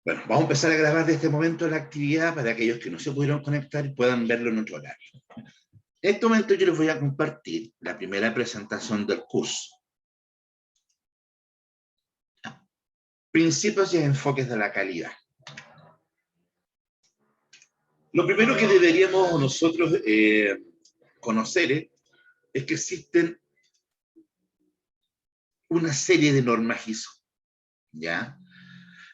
Bueno, vamos a empezar a grabar desde este momento la actividad para aquellos que no se pudieron conectar y puedan verlo en otro horario. En este momento yo les voy a compartir la primera presentación del curso. Principios y enfoques de la calidad. Lo primero que deberíamos nosotros conocer es que existen una serie de normas ISO, ¿ya?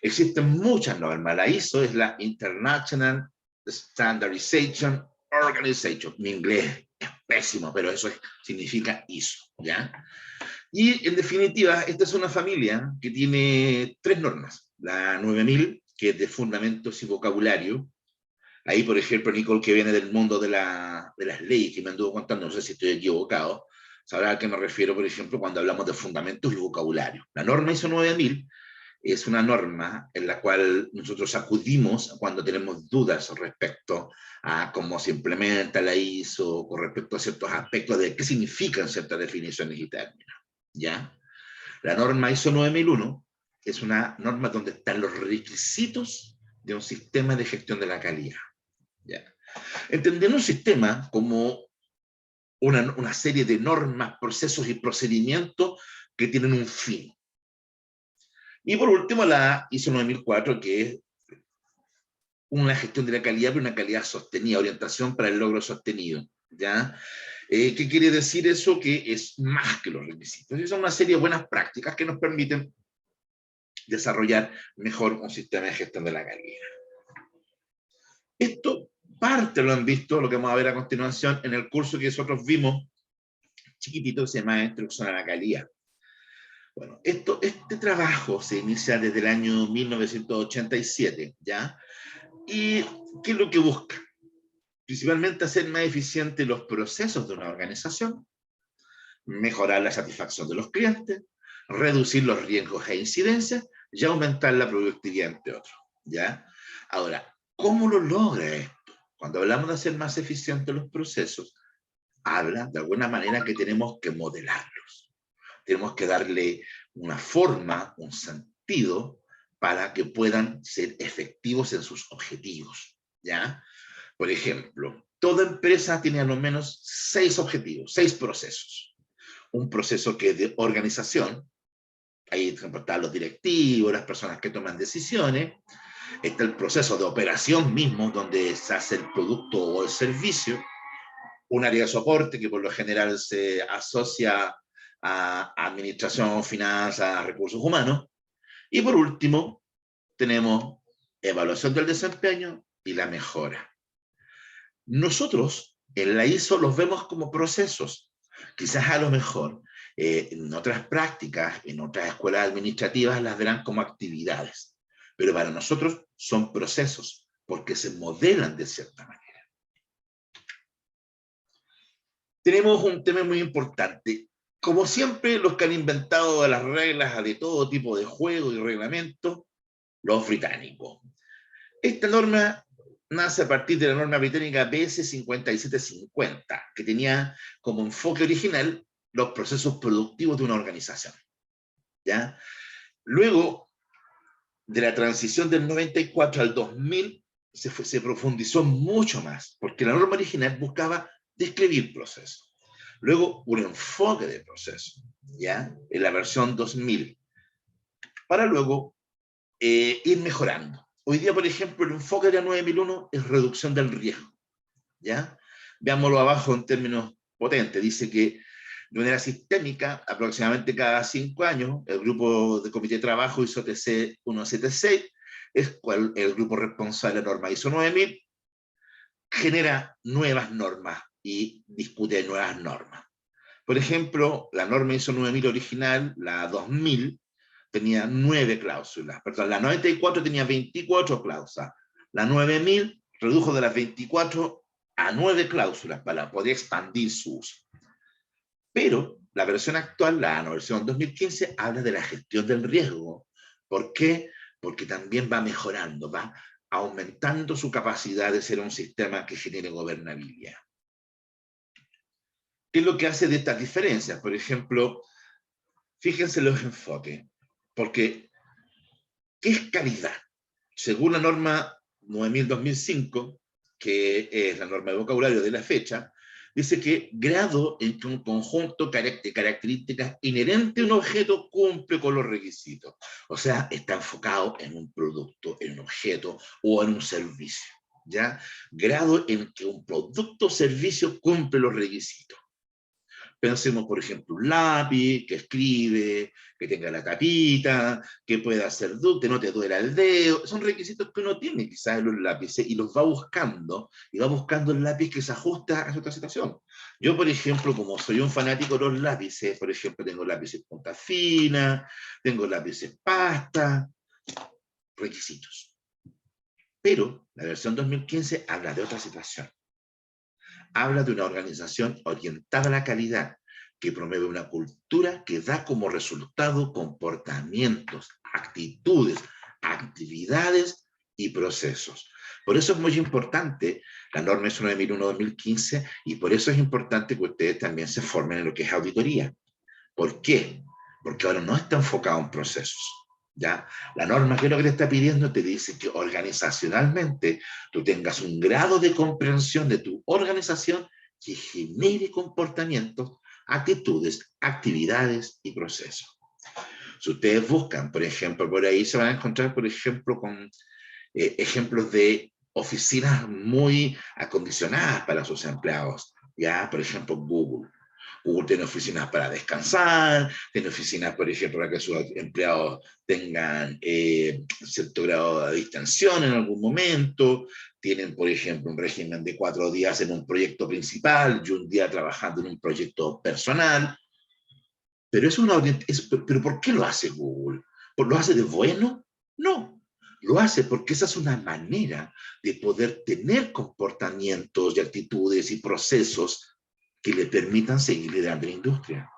Existen muchas normas. La ISO es la International Standardization Organization. Mi inglés es pésimo, pero eso significa ISO, ¿ya? Y en definitiva, esta es una familia que tiene tres normas. La 9000, que es de fundamentos y vocabulario. Ahí, por ejemplo, Nicole, que viene del mundo de las leyes, que me anduvo contando, no sé si estoy equivocado, sabrá a qué me refiero, por ejemplo, cuando hablamos de fundamentos y vocabulario. La norma ISO 9000 es una norma en la cual nosotros acudimos cuando tenemos dudas respecto a cómo se implementa la ISO, con respecto a ciertos aspectos de qué significan ciertas definiciones y términos, ¿ya? La norma ISO 9001 es una norma donde están los requisitos de un sistema de gestión de la calidad, ¿ya? Entender un sistema como una serie de normas, procesos y procedimientos que tienen un fin. Y por último, la ISO 9004, que es una gestión de la calidad, pero una calidad sostenida, orientación para el logro sostenido, ¿ya? ¿Qué quiere decir eso? Que es más que los requisitos. Y son una serie de buenas prácticas que nos permiten desarrollar mejor un sistema de gestión de la calidad. Esto parte lo han visto, lo que vamos a ver a continuación, en el curso que nosotros vimos, chiquitito, que se llama Introducción a la Calidad. Bueno, este trabajo se inicia desde el año 1987, ¿ya? ¿Y qué es lo que busca? Principalmente hacer más eficientes los procesos de una organización, mejorar la satisfacción de los clientes, reducir los riesgos e incidencias y aumentar la productividad, entre otros, ¿ya? Ahora, ¿cómo lo logra esto? Cuando hablamos de hacer más eficientes los procesos, habla de alguna manera que tenemos que modelarlos. Tenemos que darle una forma, un sentido, para que puedan ser efectivos en sus objetivos, ¿ya? Por ejemplo, toda empresa tiene al menos 6 objetivos, 6 procesos. Un proceso que es de organización, ahí están los directivos, las personas que toman decisiones. Está el proceso de operación mismo, donde se hace el producto o el servicio. Un área de soporte que por lo general se asocia a administración, finanzas, recursos humanos. Y por último, tenemos evaluación del desempeño y la mejora. Nosotros en la ISO los vemos como procesos. Quizás a lo mejor en otras prácticas, en otras escuelas administrativas las verán como actividades. Pero para nosotros son procesos, porque se modelan de cierta manera. Tenemos un tema muy importante. Como siempre, los que han inventado las reglas de todo tipo de juegos y reglamentos, los británicos. Esta norma nace a partir de la norma británica BS 5750, que tenía como enfoque original los procesos productivos de una organización, ¿ya? Luego de la transición del 94 al 2000, se profundizó mucho más, porque la norma original buscaba describir procesos. Luego, un enfoque de procesos, ¿ya? En la versión 2000, para luego ir mejorando. Hoy día, por ejemplo, el enfoque de la 9001 es reducción del riesgo, ¿ya? Veámoslo abajo en términos potentes. Dice que de manera sistémica, aproximadamente cada 5 años, el grupo de comité de trabajo ISO TC 176, es el grupo responsable de la norma ISO 9000, genera nuevas normas y discute nuevas normas. Por ejemplo, la norma ISO 9000 original, la 2000, tenía 9 cláusulas. Perdón, la 94 tenía 24 cláusulas. La 9000 redujo de las 24 a 9 cláusulas para poder expandir su uso. Pero la versión actual, la versión 2015, habla de la gestión del riesgo. ¿Por qué? Porque también va mejorando, va aumentando su capacidad de ser un sistema que genere gobernabilidad. ¿Qué es lo que hace de estas diferencias? Por ejemplo, fíjense los enfoques, porque ¿qué es calidad? según la norma 9000-2005, que es la norma de vocabulario de la fecha, dice que grado en que un conjunto de características inherente a un objeto cumple con los requisitos. O sea, está enfocado en un producto, en un objeto o en un servicio. ¿Ya? Grado en que un producto o servicio cumple los requisitos. Pensemos, por ejemplo, un lápiz que escribe, que tenga la tapita, que pueda hacer que no te duela el dedo. Son requisitos que uno tiene quizás en los lápices y los va buscando, y va buscando el lápiz que se ajusta a otra situación. Yo, por ejemplo, como soy un fanático de los lápices, por ejemplo, tengo lápices punta fina, tengo lápices pasta, requisitos. Pero la versión 2015 habla de otra situación. Habla de una organización orientada a la calidad, que promueve una cultura que da como resultado comportamientos, actitudes, actividades y procesos. Por eso es muy importante, la norma es 9001-2015, y por eso es importante que ustedes también se formen en lo que es auditoría. ¿Por qué? Porque ahora no está enfocado en procesos. ¿Ya? La norma, que es lo que te está pidiendo, te dice que organizacionalmente tú tengas un grado de comprensión de tu organización que genere comportamientos, actitudes, actividades y procesos. Si ustedes buscan, por ejemplo, por ahí se van a encontrar, por ejemplo, con ejemplos de oficinas muy acondicionadas para sus empleados. Ya, por ejemplo, Google. Google tiene oficinas para descansar, tiene oficinas, por ejemplo, para que sus empleados tengan cierto grado de distensión en algún momento, tienen, por ejemplo, un régimen de 4 días en un proyecto principal y un día trabajando en un proyecto personal. Pero, pero ¿por qué lo hace Google? ¿Lo hace de bueno? No. Lo hace porque esa es una manera de poder tener comportamientos y actitudes y procesos que le permitan seguir liderando la industria.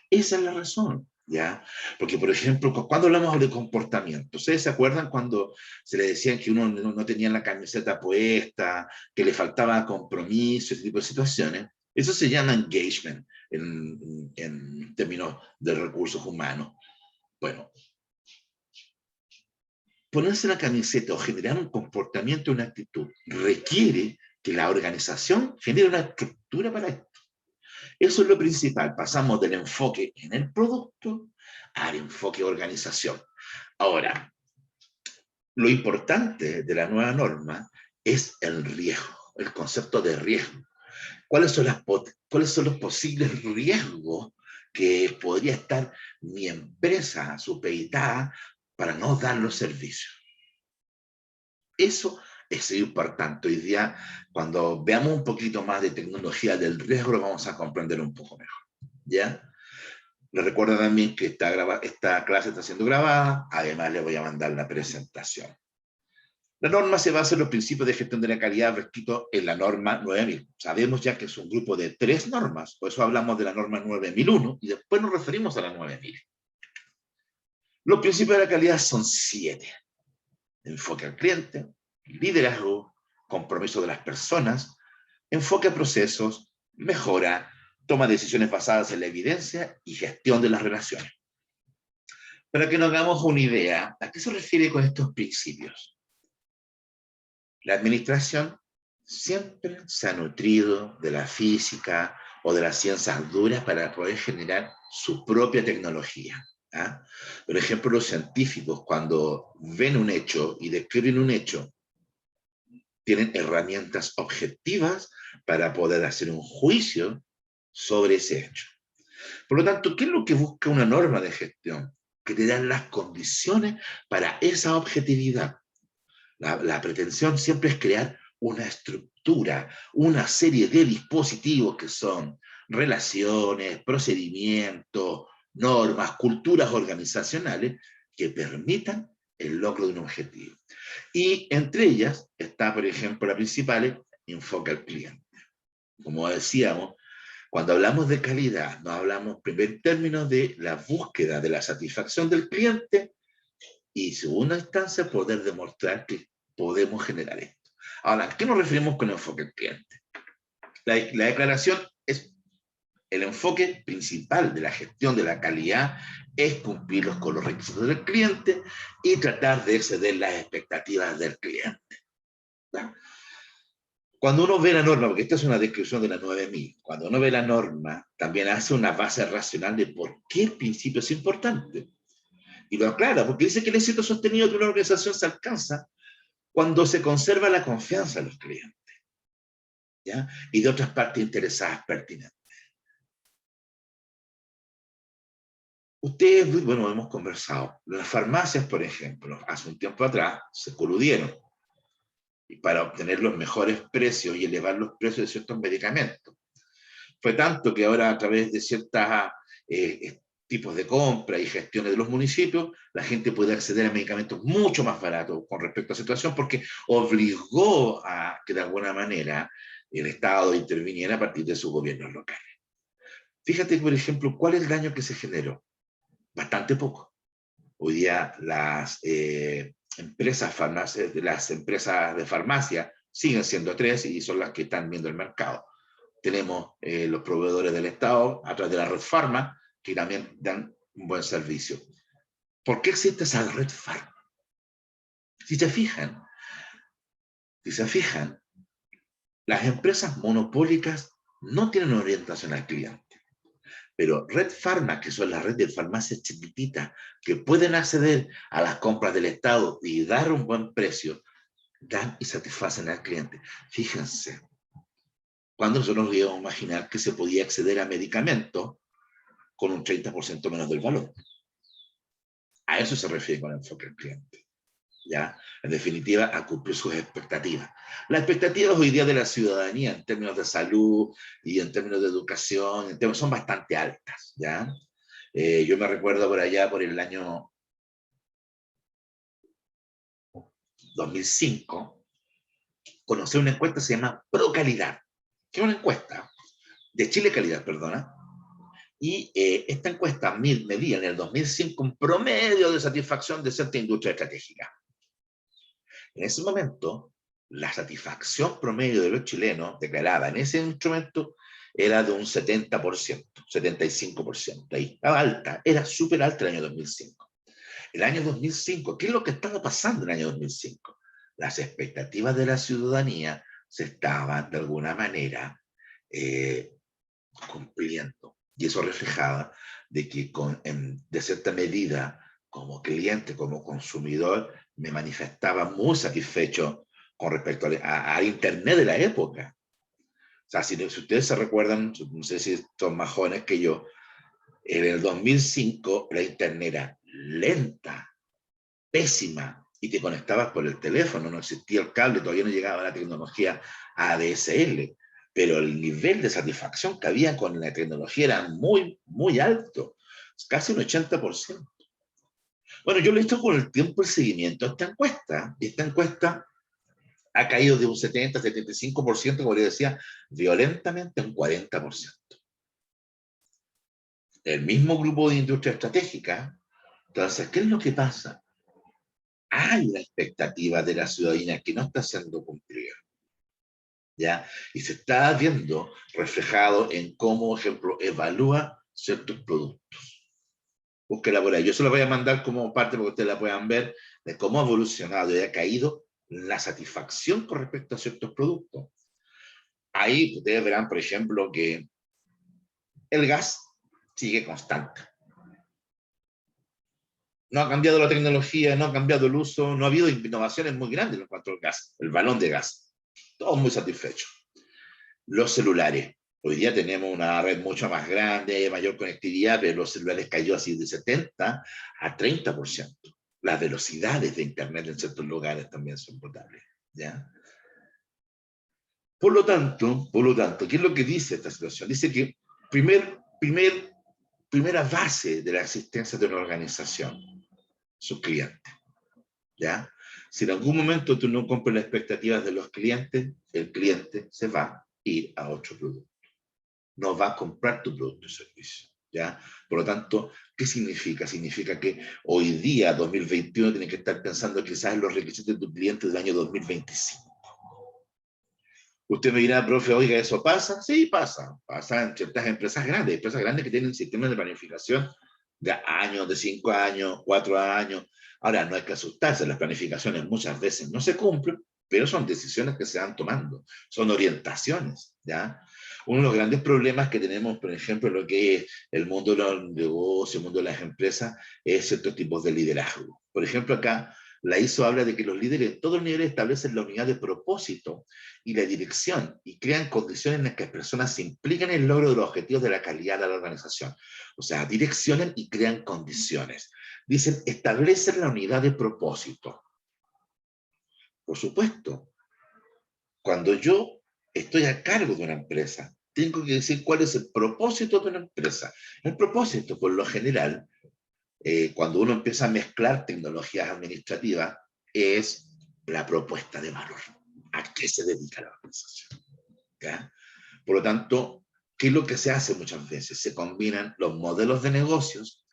Esa es la razón, ¿ya? Porque, por ejemplo, cuando hablamos de comportamiento, ¿ustedes se acuerdan cuando se le decían que uno no tenía la camiseta puesta, que le faltaba compromiso, ese tipo de situaciones? Eso se llama engagement en términos de recursos humanos. Bueno, ponerse la camiseta o generar un comportamiento, una actitud, requiere que la organización genere una estructura para esto. Eso es lo principal. Pasamos del enfoque en el producto al enfoque organización. Ahora, lo importante de la nueva norma es el riesgo, el concepto de riesgo. ¿Cuáles son los posibles riesgos que podría estar mi empresa supeditada para no dar los servicios? Eso es importante. Hoy día, cuando veamos un poquito más de tecnología del riesgo, lo vamos a comprender un poco mejor. ¿Ya? Les recuerdo también que esta clase está siendo grabada, además les voy a mandar la presentación. La norma se basa en los principios de gestión de la calidad descritos en la norma 9000. Sabemos ya que es un grupo de 3 normas, por eso hablamos de la norma 9001 y después nos referimos a la 9000. Los principios de la calidad son 7. Enfoque al cliente, liderazgo, compromiso de las personas, enfoque a procesos, mejora, toma de decisiones basadas en la evidencia y gestión de las relaciones. Para que nos hagamos una idea, ¿a qué se refiere con estos principios? La administración siempre se ha nutrido de la física o de las ciencias duras para poder generar su propia tecnología. ¿Ah? Por ejemplo, los científicos, cuando ven un hecho y describen un hecho, tienen herramientas objetivas para poder hacer un juicio sobre ese hecho. Por lo tanto, ¿qué es lo que busca una norma de gestión? Que te dan las condiciones para esa objetividad. La pretensión siempre es crear una estructura, una serie de dispositivos que son relaciones, procedimientos, normas, culturas organizacionales que permitan el logro de un objetivo. Y entre ellas está, por ejemplo, la principal, enfoque al cliente. Como decíamos, cuando hablamos de calidad, nos hablamos en primer término de la búsqueda de la satisfacción del cliente y, en segunda instancia, poder demostrar que podemos generar esto. Ahora, ¿a qué nos referimos con enfoque al cliente? La declaración es el enfoque principal de la gestión de la calidad es cumplir con los requisitos del cliente y tratar de exceder las expectativas del cliente. ¿Ya? Cuando uno ve la norma, porque esta es una descripción de la 9000, cuando uno ve la norma, también hace una base racional de por qué el principio es importante. Y lo aclara, porque dice que el éxito sostenido de una organización se alcanza cuando se conserva la confianza de los clientes, ¿ya? Y de otras partes interesadas pertinentes. Ustedes, bueno, hemos conversado. Las farmacias, por ejemplo, hace un tiempo atrás se coludieron para obtener los mejores precios y elevar los precios de ciertos medicamentos. Fue tanto que ahora a través de ciertos tipos de compra y gestiones de los municipios, la gente puede acceder a medicamentos mucho más baratos con respecto a la situación porque obligó a que de alguna manera el Estado interviniera a partir de sus gobiernos locales. Fíjate, por ejemplo, cuál es el daño que se generó. Bastante poco. Hoy día las las empresas de farmacia siguen siendo tres y son las que están viendo el mercado. Tenemos los proveedores del Estado a través de la red Pharma, que también dan un buen servicio. ¿Por qué existe esa red Pharma? Si se fijan, las empresas monopólicas no tienen orientación al cliente. Pero Red Pharma, que son las redes de farmacias chiquititas, que pueden acceder a las compras del Estado y dar un buen precio, dan y satisfacen al cliente. Fíjense, cuando nosotros nos íbamos a imaginar que se podía acceder a medicamentos con un 30% menos del valor. A eso se refiere con el enfoque del cliente. ¿Ya? En definitiva, a cumplir sus expectativas. Las expectativas hoy día de la ciudadanía en términos de salud y en términos de educación son bastante altas. ¿Ya? Yo me recuerdo por allá, por el año 2005, conocí una encuesta que se llama ProCalidad, que es una encuesta de Chile Calidad, perdona, y esta encuesta medía en el 2005 un promedio de satisfacción de cierta industria estratégica. En ese momento, la satisfacción promedio de los chilenos declarada en ese instrumento era de un 70%, 75%. Ahí estaba alta, era súper alta el año 2005. El año 2005, ¿qué es lo que estaba pasando en el año 2005? Las expectativas de la ciudadanía se estaban de alguna manera cumpliendo. Y eso reflejaba de que de cierta medida, como cliente, como consumidor, me manifestaba muy satisfecho con respecto a Internet de la época. O sea, si ustedes se recuerdan, no sé si son más jóvenes que yo, en el 2005 la Internet era lenta, pésima, y te conectabas por el teléfono, no existía el cable, todavía no llegaba la tecnología ADSL, pero el nivel de satisfacción que había con la tecnología era muy, muy alto, casi un 80%. Bueno, yo le he hecho con el tiempo el seguimiento a esta encuesta, y esta encuesta ha caído de un 70, 75%, como le decía, violentamente a un 40%. El mismo grupo de industria estratégica. Entonces, ¿qué es lo que pasa? Hay una expectativa de la ciudadanía que no está siendo cumplida. ¿Ya? Y se está viendo reflejado en cómo, por ejemplo, evalúa ciertos productos. Búsquela por ahí. Yo se la voy a mandar como parte para que ustedes la puedan ver de cómo ha evolucionado y ha caído la satisfacción con respecto a ciertos productos. Ahí ustedes verán, por ejemplo, que el gas sigue constante. No ha cambiado la tecnología, no ha cambiado el uso, no ha habido innovaciones muy grandes en cuanto al gas, el balón de gas. Todos muy satisfechos. Los celulares. Hoy día tenemos una red mucho más grande, mayor conectividad, pero los celulares cayó así de 70 a 30%. Las velocidades de Internet en ciertos lugares también son notables. ¿Ya? Por lo tanto, ¿qué es lo que dice esta situación? Dice que primera base de la existencia de una organización, sus clientes. ¿Ya? Si en algún momento tú no cumples las expectativas de los clientes, el cliente se va a ir a otro producto. No va a comprar tu producto o servicio. ¿Ya? Por lo tanto, ¿qué significa? Significa que hoy día, 2021, tienes que estar pensando quizás en los requisitos de tu cliente del año 2025. Usted me dirá, profe, oiga, ¿eso pasa? Sí, pasa. Pasa en ciertas empresas grandes que tienen sistemas de planificación de años, de 5 años, 4 años. Ahora, no hay que asustarse, las planificaciones muchas veces no se cumplen, pero son decisiones que se van tomando, son orientaciones, ¿ya? Uno de los grandes problemas que tenemos, por ejemplo, en lo que es el mundo de los negocios, el mundo de las empresas, es ciertos tipos de liderazgo. Por ejemplo, acá la ISO habla de que los líderes en todos los niveles establecen la unidad de propósito y la dirección y crean condiciones en las que las personas se implican en el logro de los objetivos de la calidad de la organización. O sea, direccionan y crean condiciones. Dicen, establecen la unidad de propósito. Por supuesto, cuando yo estoy a cargo de una empresa, tengo que decir cuál es el propósito de una empresa. El propósito, por lo general, cuando uno empieza a mezclar tecnologías administrativas, es la propuesta de valor. ¿A qué se dedica la organización? ¿Ya? Por lo tanto, ¿qué es lo que se hace muchas veces? Se combinan los modelos de negocios,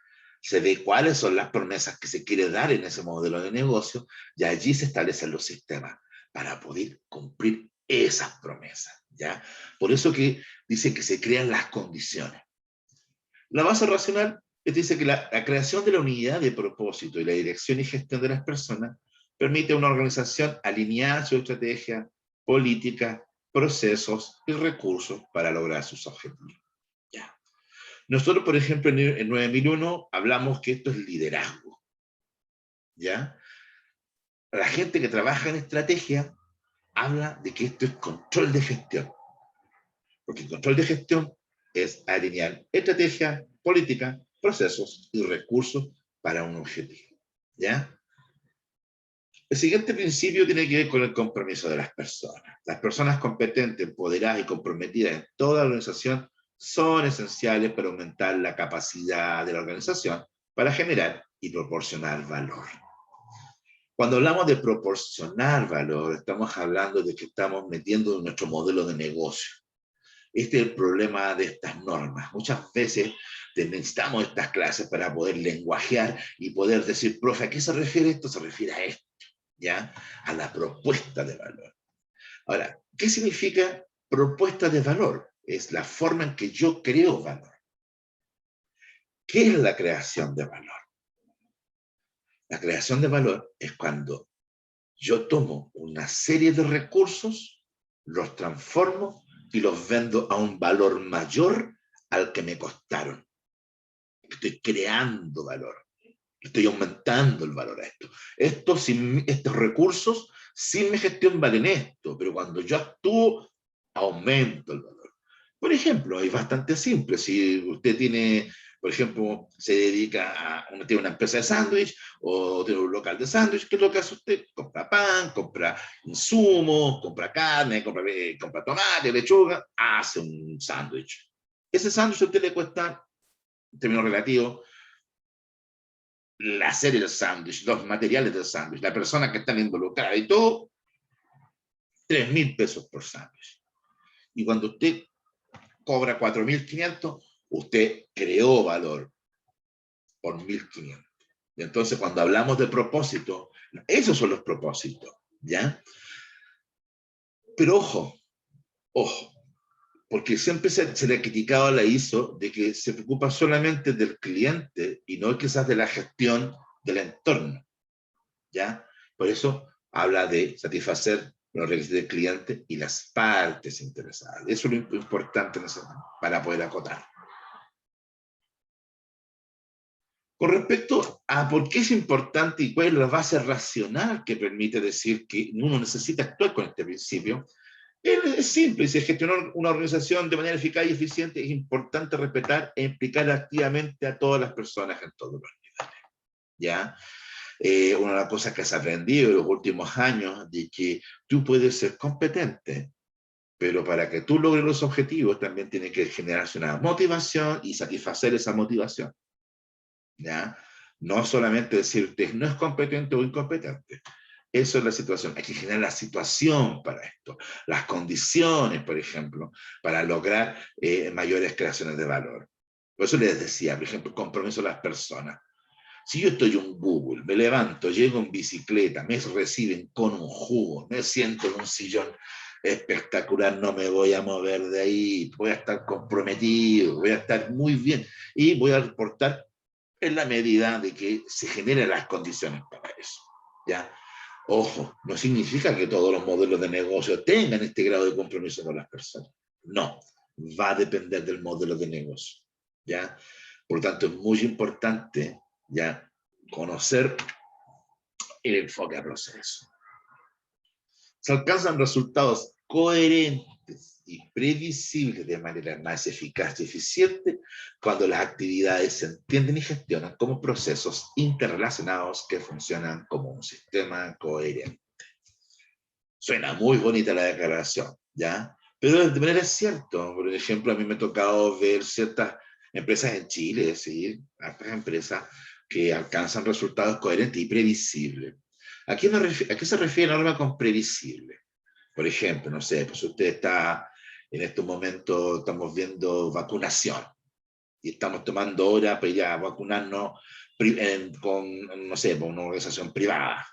se ve cuáles son las promesas que se quiere dar en ese modelo de negocio y allí se establecen los sistemas para poder cumplir esas promesas, ¿ya? Por eso que dice que se crean las condiciones. La base racional dice que la creación de la unidad de propósito y la dirección y gestión de las personas permite a una organización alinear su estrategia, política, procesos y recursos para lograr sus objetivos. Ya. Nosotros, por ejemplo, en 9001 hablamos que esto es liderazgo. ¿Ya? La gente que trabaja en estrategia habla de que esto es control de gestión. Porque el control de gestión es alinear estrategia, política, procesos y recursos para un objetivo. ¿Ya? El siguiente principio tiene que ver con el compromiso de las personas. Las personas competentes, empoderadas y comprometidas en toda la organización son esenciales para aumentar la capacidad de la organización para generar y proporcionar valor. Cuando hablamos de proporcionar valor, estamos hablando de que estamos metiendo en nuestro modelo de negocio. Este es el problema de estas normas. Muchas veces necesitamos estas clases para poder lenguajear y poder decir, profe, ¿a qué se refiere esto? Se refiere a esto, ¿ya? A la propuesta de valor. Ahora, ¿qué significa propuesta de valor? Es la forma en que yo creo valor. ¿Qué es la creación de valor? La creación de valor es cuando yo tomo una serie de recursos, los transformo y los vendo a un valor mayor al que me costaron. Estoy creando valor. Estoy aumentando el valor a esto. Estos recursos, sin mi gestión, valen esto, pero cuando yo actúo, aumento el valor. Por ejemplo, es bastante simple. Si usted tiene, por ejemplo, se dedica tiene una empresa de sándwich o tiene un local de sándwich, ¿qué es lo que hace usted? Compra pan, compra insumos, compra carne, compra tomate, lechuga, hace un sándwich. Ese sándwich a usted le cuesta, en términos relativos, la serie del sándwich, los materiales del sándwich, la persona que está involucrada y todo, 3.000 pesos por sándwich. Y cuando usted cobra 4.500, usted creó valor por 1.500. Entonces, cuando hablamos de propósito, esos son los propósitos, ¿ya? Pero ojo, porque siempre se le ha criticado a la ISO de que se preocupa solamente del cliente y no quizás de la gestión del entorno, ¿ya? Por eso habla de satisfacer los requisitos del cliente y las partes interesadas. Eso es lo importante para poder acotar. Con respecto a por qué es importante y cuál es la base racional que permite decir que uno necesita actuar con este principio, es simple. Si gestionar una organización de manera eficaz y eficiente, es importante respetar e implicar activamente a todas las personas en todos los niveles. ¿Ya? Una de las cosas que se ha aprendido en los últimos años de que tú puedes ser competente, pero para que tú logres los objetivos también tiene que generarse una motivación y satisfacer esa motivación. ¿Ya? No solamente decir usted no es competente o incompetente. Eso es la situación. Hay que generar la situación para esto, las condiciones, por ejemplo, para lograr mayores creaciones de valor. Por eso les decía, por ejemplo, compromiso de las personas. Si yo estoy en Google, me levanto, llego en bicicleta, me reciben con un jugo, me siento en un sillón, espectacular, no me voy a mover de ahí, voy a estar comprometido, voy a estar muy bien y voy a reportar en la medida de que se generen las condiciones para eso. ¿Ya? Ojo, no significa que todos los modelos de negocio tengan este grado de compromiso con las personas. No, va a depender del modelo de negocio. ¿Ya? Por lo tanto, es muy importante ya conocer el enfoque a proceso. Se alcanzan resultados coherentes y previsibles de manera más eficaz y eficiente cuando las actividades se entienden y gestionan como procesos interrelacionados que funcionan como un sistema coherente. Suena muy bonita la declaración, ¿ya? Pero de manera es cierto. Por ejemplo, a mí me ha tocado ver ciertas empresas en Chile, ¿sí? Hartas empresas que alcanzan resultados coherentes y previsibles. ¿A qué se refiere la norma con previsible? Por ejemplo, no sé, pues usted está, en estos momentos estamos viendo vacunación y estamos tomando horas para ir a vacunarnos con, no sé, con una organización privada,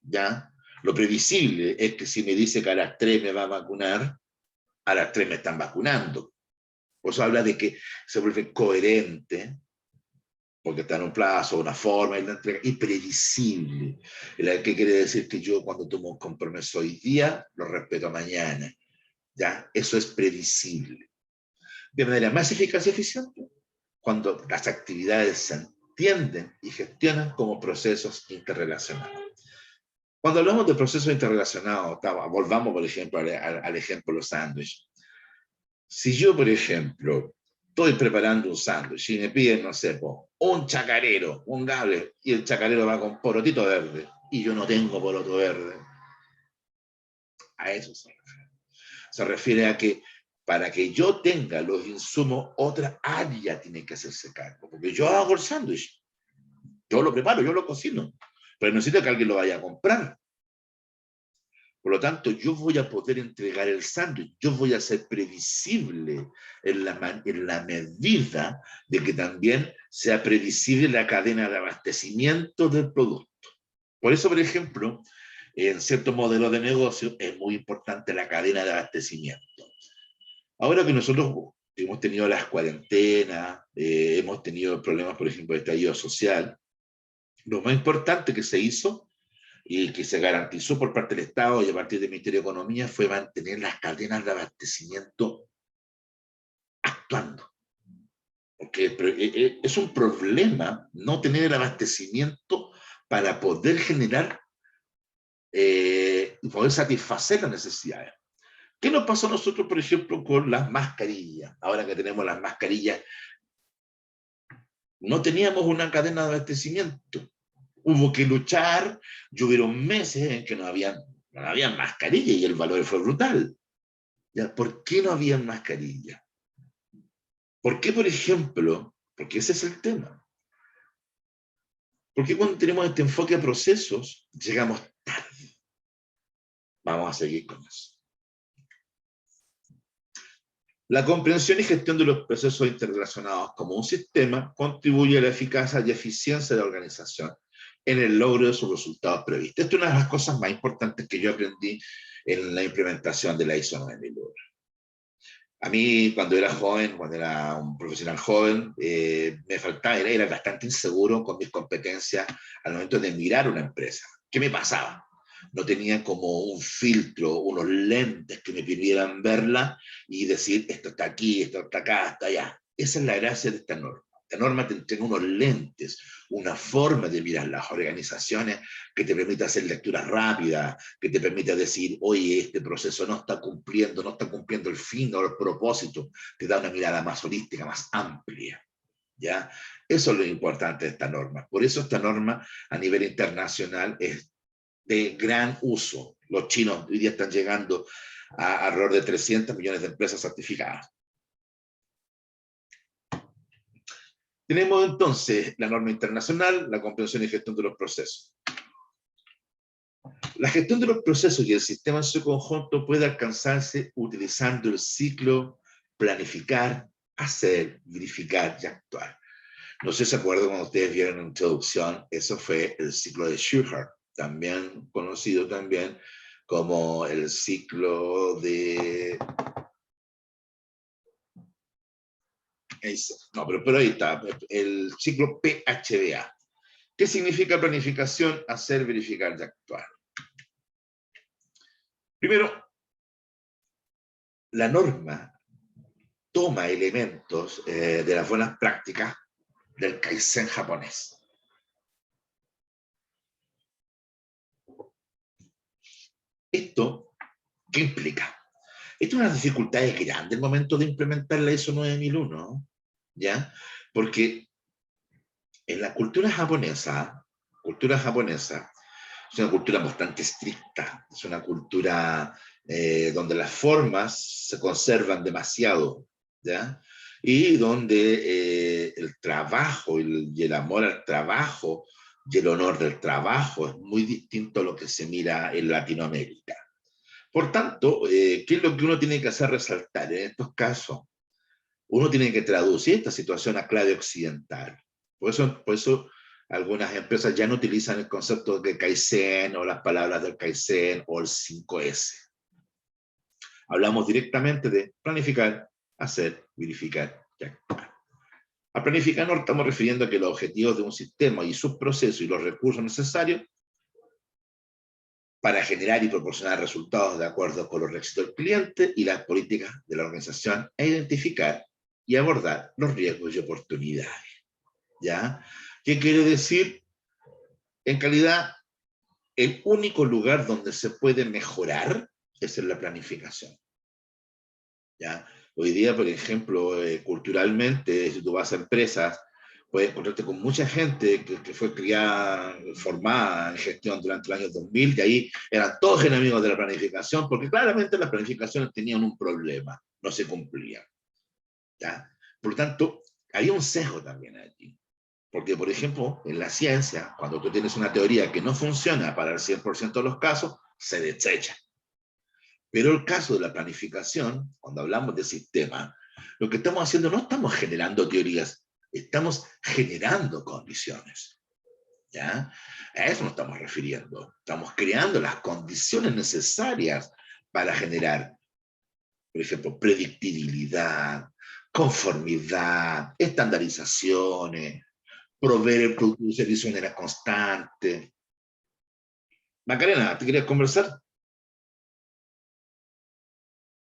¿ya? Lo previsible es que si me dice que a las 3 me va a vacunar, a las 3 me están vacunando. Por eso habla de que se vuelve coherente, porque está en un plazo, una forma, y la entrega, y previsible. ¿Qué quiere decir? Que yo cuando tomo un compromiso hoy día, lo respeto mañana. ¿Ya? Eso es previsible. De manera más eficaz y eficiente, cuando las actividades se entienden y gestionan como procesos interrelacionados. Cuando hablamos de procesos interrelacionados, volvamos, por ejemplo, al ejemplo de los sándwiches. Si yo, por ejemplo, estoy preparando un sándwich y me piden, no sé, un chacarero, un gable, y el chacarero va con porotito verde, y yo no tengo poroto verde, a eso se refiere. Se refiere a que para que yo tenga los insumos, otra área tiene que hacerse cargo, porque yo hago el sándwich, yo lo preparo, yo lo cocino, pero necesito que alguien lo vaya a comprar. Por lo tanto, yo voy a poder entregar el sándwich, yo voy a ser previsible en la medida de que también sea previsible la cadena de abastecimiento del producto. Por eso, por ejemplo, en ciertos modelos de negocio es muy importante la cadena de abastecimiento. Ahora que nosotros hemos tenido las cuarentenas, hemos tenido problemas, por ejemplo, de estallido social, lo más importante que se hizo y que se garantizó por parte del Estado y a partir del Ministerio de Economía fue mantener las cadenas de abastecimiento actuando. Porque es un problema no tener el abastecimiento para poder generar y poder satisfacer las necesidades. ¿Qué nos pasó a nosotros, por ejemplo, con las mascarillas? Ahora que tenemos las mascarillas, no teníamos una cadena de abastecimiento. Hubo que luchar, hubieron meses en que no había mascarilla y el valor fue brutal. ¿Ya? ¿Por qué no había mascarilla? ¿Por qué, por ejemplo? Porque ese es el tema. ¿Por qué cuando tenemos este enfoque a procesos llegamos tarde? Vamos a seguir con eso. La comprensión y gestión de los procesos interrelacionados como un sistema contribuye a la eficacia y eficiencia de la organización en el logro de sus resultados previstos. Esta es una de las cosas más importantes que yo aprendí en la implementación de la ISO 9001. A mí, cuando era joven, cuando era un profesional joven, me faltaba, era bastante inseguro con mis competencias al momento de mirar una empresa. ¿Qué me pasaba? No tenía como un filtro, unos lentes que me pidieran verla y decir, esto está aquí, esto está acá, está allá. Esa es la gracia de esta norma. Esta norma te entrega unos lentes, una forma de mirar las organizaciones que te permite hacer lecturas rápidas, que te permite decir, oye, este proceso no está cumpliendo el fin o el propósito, te da una mirada más holística, más amplia. ¿Ya? Eso es lo importante de esta norma. Por eso esta norma a nivel internacional es de gran uso. Los chinos hoy día están llegando a alrededor de 300 millones de empresas certificadas. Tenemos entonces la norma internacional, la comprensión y gestión de los procesos. La gestión de los procesos y el sistema en su conjunto puede alcanzarse utilizando el ciclo planificar, hacer, verificar y actuar. No sé si se acuerdan cuando ustedes vieron la introducción, eso fue el ciclo de Shewhart, también conocido también como el ciclo de... No, pero ahí está, el ciclo PHBA. ¿Qué significa planificación? Hacer, verificar y actuar. Primero, la norma toma elementos de las buenas prácticas del Kaizen japonés. ¿Esto qué implica? Esto es una dificultad grande el momento de implementar la ISO 9001, ¿ya? Porque en la cultura japonesa es una cultura bastante estricta, es una cultura donde las formas se conservan demasiado, ¿ya? Y donde el trabajo y el amor al trabajo y el honor del trabajo es muy distinto a lo que se mira en Latinoamérica. Por tanto, ¿qué es lo que uno tiene que hacer resaltar en estos casos? Uno tiene que traducir esta situación a clave occidental. Por eso algunas empresas ya no utilizan el concepto de Kaizen o las palabras del Kaizen o el 5S. Hablamos directamente de planificar, hacer, verificar y actuar. A planificar nos estamos refiriendo a que los objetivos de un sistema y sus procesos y los recursos necesarios para generar y proporcionar resultados de acuerdo con los requisitos del cliente y las políticas de la organización e identificar y abordar los riesgos y oportunidades. ¿Ya? ¿Qué quiere decir? En calidad, el único lugar donde se puede mejorar es en la planificación. ¿Ya? Hoy día, por ejemplo, culturalmente, si tú vas a empresas, puedes encontrarte con mucha gente que fue criada, formada en gestión durante los años 2000, y ahí eran todos enemigos de la planificación, porque claramente las planificaciones tenían un problema, no se cumplían. ¿Ya? Por lo tanto, había un sesgo también allí. Porque, por ejemplo, en la ciencia, cuando tú tienes una teoría que no funciona para el 100% de los casos, se desecha. Pero el caso de la planificación, cuando hablamos de sistema, lo que estamos haciendo no estamos generando teorías, estamos generando condiciones. ¿Ya? A eso nos estamos refiriendo. Estamos creando las condiciones necesarias para generar, por ejemplo, predictibilidad, conformidad, estandarizaciones, proveer el producto y servicio de manera constante. Macarena, ¿te querías conversar?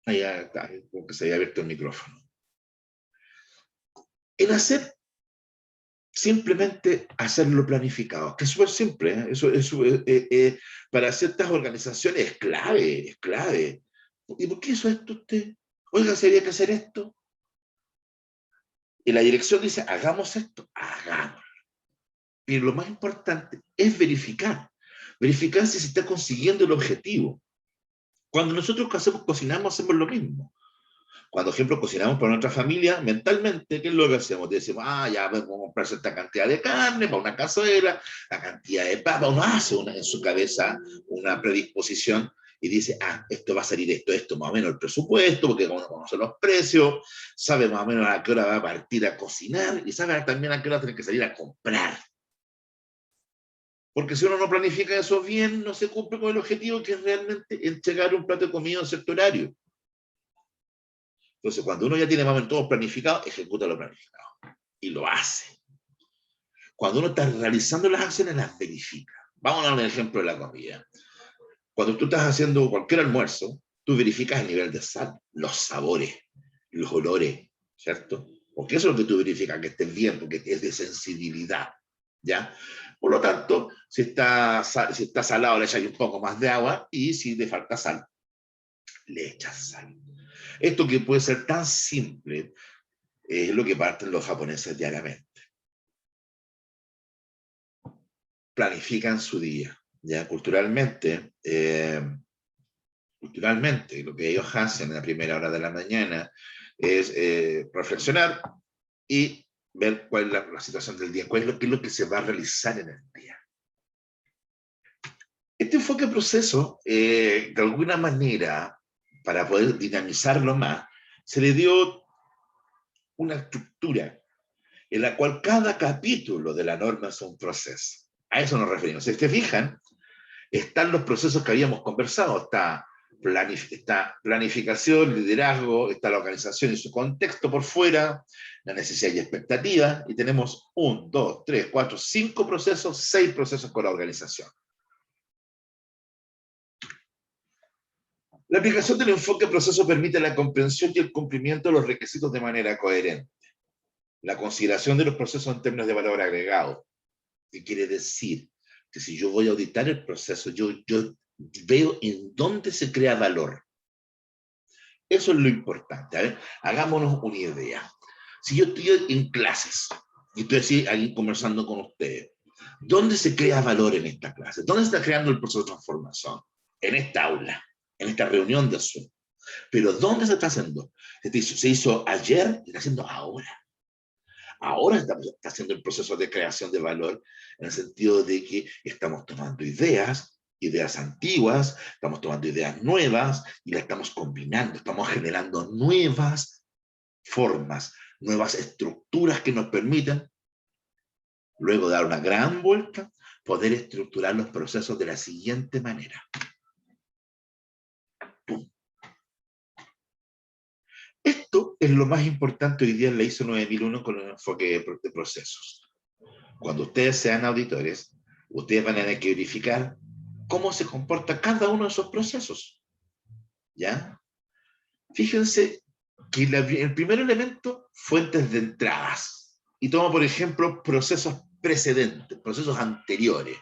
Ahí está, porque se había abierto el micrófono. El hacer, simplemente hacerlo planificado, que es súper simple, ¿eh? Para ciertas organizaciones es clave, es clave. ¿Y por qué hizo esto usted? Oiga, ¿se había que hacer esto? Y la dirección dice, hagamos esto, hagamos. Y lo más importante es verificar. Verificar si se está consiguiendo el objetivo. Cuando nosotros cocinamos, hacemos lo mismo. Cuando, por ejemplo, cocinamos para nuestra familia, mentalmente, ¿qué es lo que hacemos? Decimos, ya vamos a comprar esta cantidad de carne para una cazuela, la cantidad de papa. Uno hace en su cabeza una predisposición y dice, esto va a salir esto más o menos el presupuesto, porque uno conoce los precios, sabe más o menos a qué hora va a partir a cocinar y sabe también a qué hora tiene que salir a comprar. Porque si uno no planifica eso bien, no se cumple con el objetivo que es realmente entregar un plato de comida en cierto horario. Entonces, cuando uno ya tiene más o menos todo planificado, ejecuta lo planificado y lo hace. Cuando uno está realizando las acciones, las verifica. Vamos a dar un ejemplo de la comida. Cuando tú estás haciendo cualquier almuerzo, tú verificas el nivel de sal, los sabores, los olores, ¿cierto? Porque eso es lo que tú verificas, que estés bien, porque es de sensibilidad, ¿ya? Por lo tanto, si está salado, le echas un poco más de agua, y si le falta sal, le echas sal. Esto que puede ser tan simple, es lo que parten los japoneses diariamente. Planifican su día, ¿ya? Culturalmente, lo que ellos hacen en la primera hora de la mañana es reflexionar y ver cuál es la situación del día, qué es lo que se va a realizar en el día. Este enfoque proceso, de alguna manera, para poder dinamizarlo más, se le dio una estructura en la cual cada capítulo de la norma es un proceso. A eso nos referimos. Si te fijan, Están los procesos que habíamos conversado, está planificación, liderazgo, está la organización y su contexto por fuera, la necesidad y expectativa, y tenemos 1, 2, 3, 4, 5 procesos, 6 procesos con la organización. La aplicación del enfoque proceso permite la comprensión y el cumplimiento de los requisitos de manera coherente. La consideración de los procesos en términos de valor agregado. ¿Qué quiere decir? Que si yo voy a auditar el proceso, yo veo en dónde se crea valor. Eso es lo importante. A ver, hagámonos una idea. Si yo estoy en clases y estoy así ahí conversando con ustedes, ¿dónde se crea valor en esta clase? ¿Dónde se está creando el proceso de transformación? En esta aula, en esta reunión de Zoom. Pero ¿dónde se está haciendo? Se hizo ayer y está haciendo ahora. Ahora está haciendo el proceso de creación de valor en el sentido de que estamos tomando ideas antiguas, estamos tomando ideas nuevas y las estamos combinando, estamos generando nuevas formas, nuevas estructuras que nos permitan, luego de dar una gran vuelta, poder estructurar los procesos de la siguiente manera. ¡Pum! Esto es lo más importante hoy día en la ISO 9001 con el enfoque de procesos. Cuando ustedes sean auditores, ustedes van a tener que verificar cómo se comporta cada uno de esos procesos. ¿Ya? Fíjense que el primer elemento, fuentes de entradas. Y tomo, por ejemplo, procesos precedentes, procesos anteriores.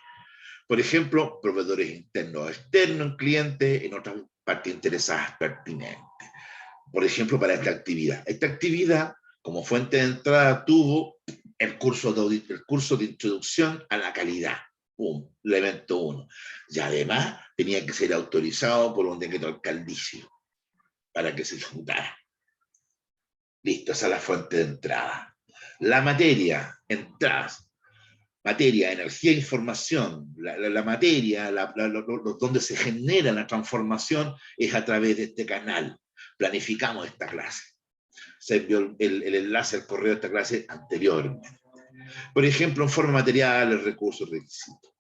Por ejemplo, proveedores internos o externos, clientes, en otras partes interesadas pertinentes. Por ejemplo, para esta actividad. Esta actividad, como fuente de entrada, tuvo el curso de introducción a la calidad. ¡Pum! El evento 1. Y además tenía que ser autorizado por un decreto alcaldicio para que se ejecutara. Listo, esa es la fuente de entrada. La materia, entradas. Materia, energía e información. La materia, donde se genera la transformación es a través de este canal. Planificamos esta clase. Se envió el enlace al correo de esta clase anteriormente. Por ejemplo, en forma material, recursos, requisitos.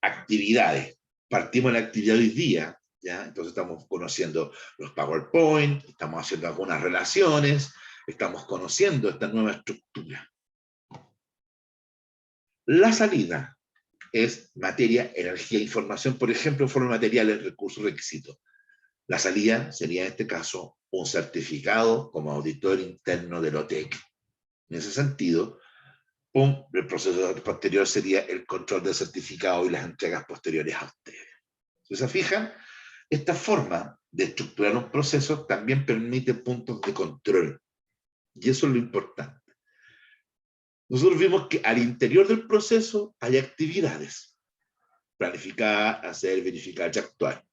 Actividades. Partimos de la actividad de hoy día, ¿ya? Entonces estamos conociendo los PowerPoint, estamos haciendo algunas relaciones, estamos conociendo esta nueva estructura. La salida es materia, energía, información, por ejemplo, en forma material, recursos, requisitos. La salida sería en este caso un certificado como auditor interno del OTEC. En ese sentido, el proceso posterior sería el control del certificado y las entregas posteriores a ustedes. Si se fijan, esta forma de estructurar un proceso también permite puntos de control. Y eso es lo importante. Nosotros vimos que al interior del proceso hay actividades. Planificar, hacer, verificar y actuar.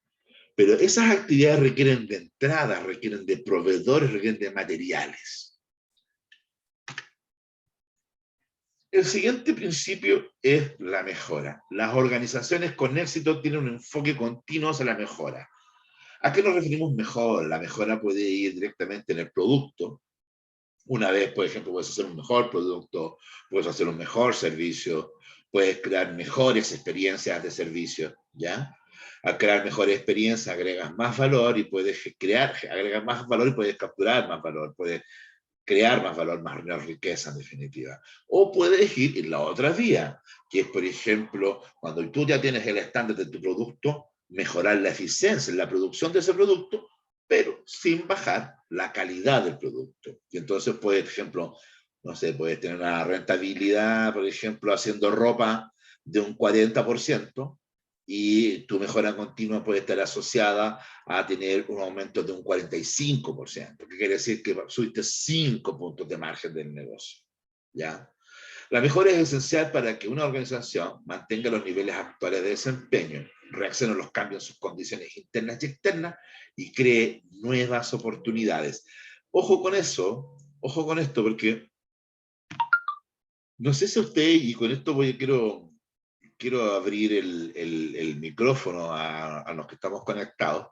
Pero esas actividades requieren de entradas, requieren de proveedores, requieren de materiales. El siguiente principio es la mejora. Las organizaciones con éxito tienen un enfoque continuo hacia la mejora. ¿A qué nos referimos mejor? La mejora puede ir directamente en el producto. Una vez, por ejemplo, puedes hacer un mejor producto, puedes hacer un mejor servicio, puedes crear mejores experiencias de servicio, ¿ya? Al crear mejores experiencias agregas más valor y puedes agregar más valor y puedes capturar más valor, puedes crear más valor, más riqueza en definitiva. O puedes ir en la otra vía, que es, por ejemplo, cuando tú ya tienes el estándar de tu producto, mejorar la eficiencia en la producción de ese producto, pero sin bajar la calidad del producto. Y entonces, por ejemplo, no sé, puedes tener una rentabilidad, por ejemplo, haciendo ropa de un 40%, y tu mejora continua puede estar asociada a tener un aumento de un 45%, que quiere decir que subiste 5 puntos de margen del negocio. ¿Ya? La mejora es esencial para que una organización mantenga los niveles actuales de desempeño, reaccione a los cambios en sus condiciones internas y externas y cree nuevas oportunidades. Ojo con eso, ojo con esto, porque no sé si usted, y con esto quiero abrir el micrófono a los que estamos conectados.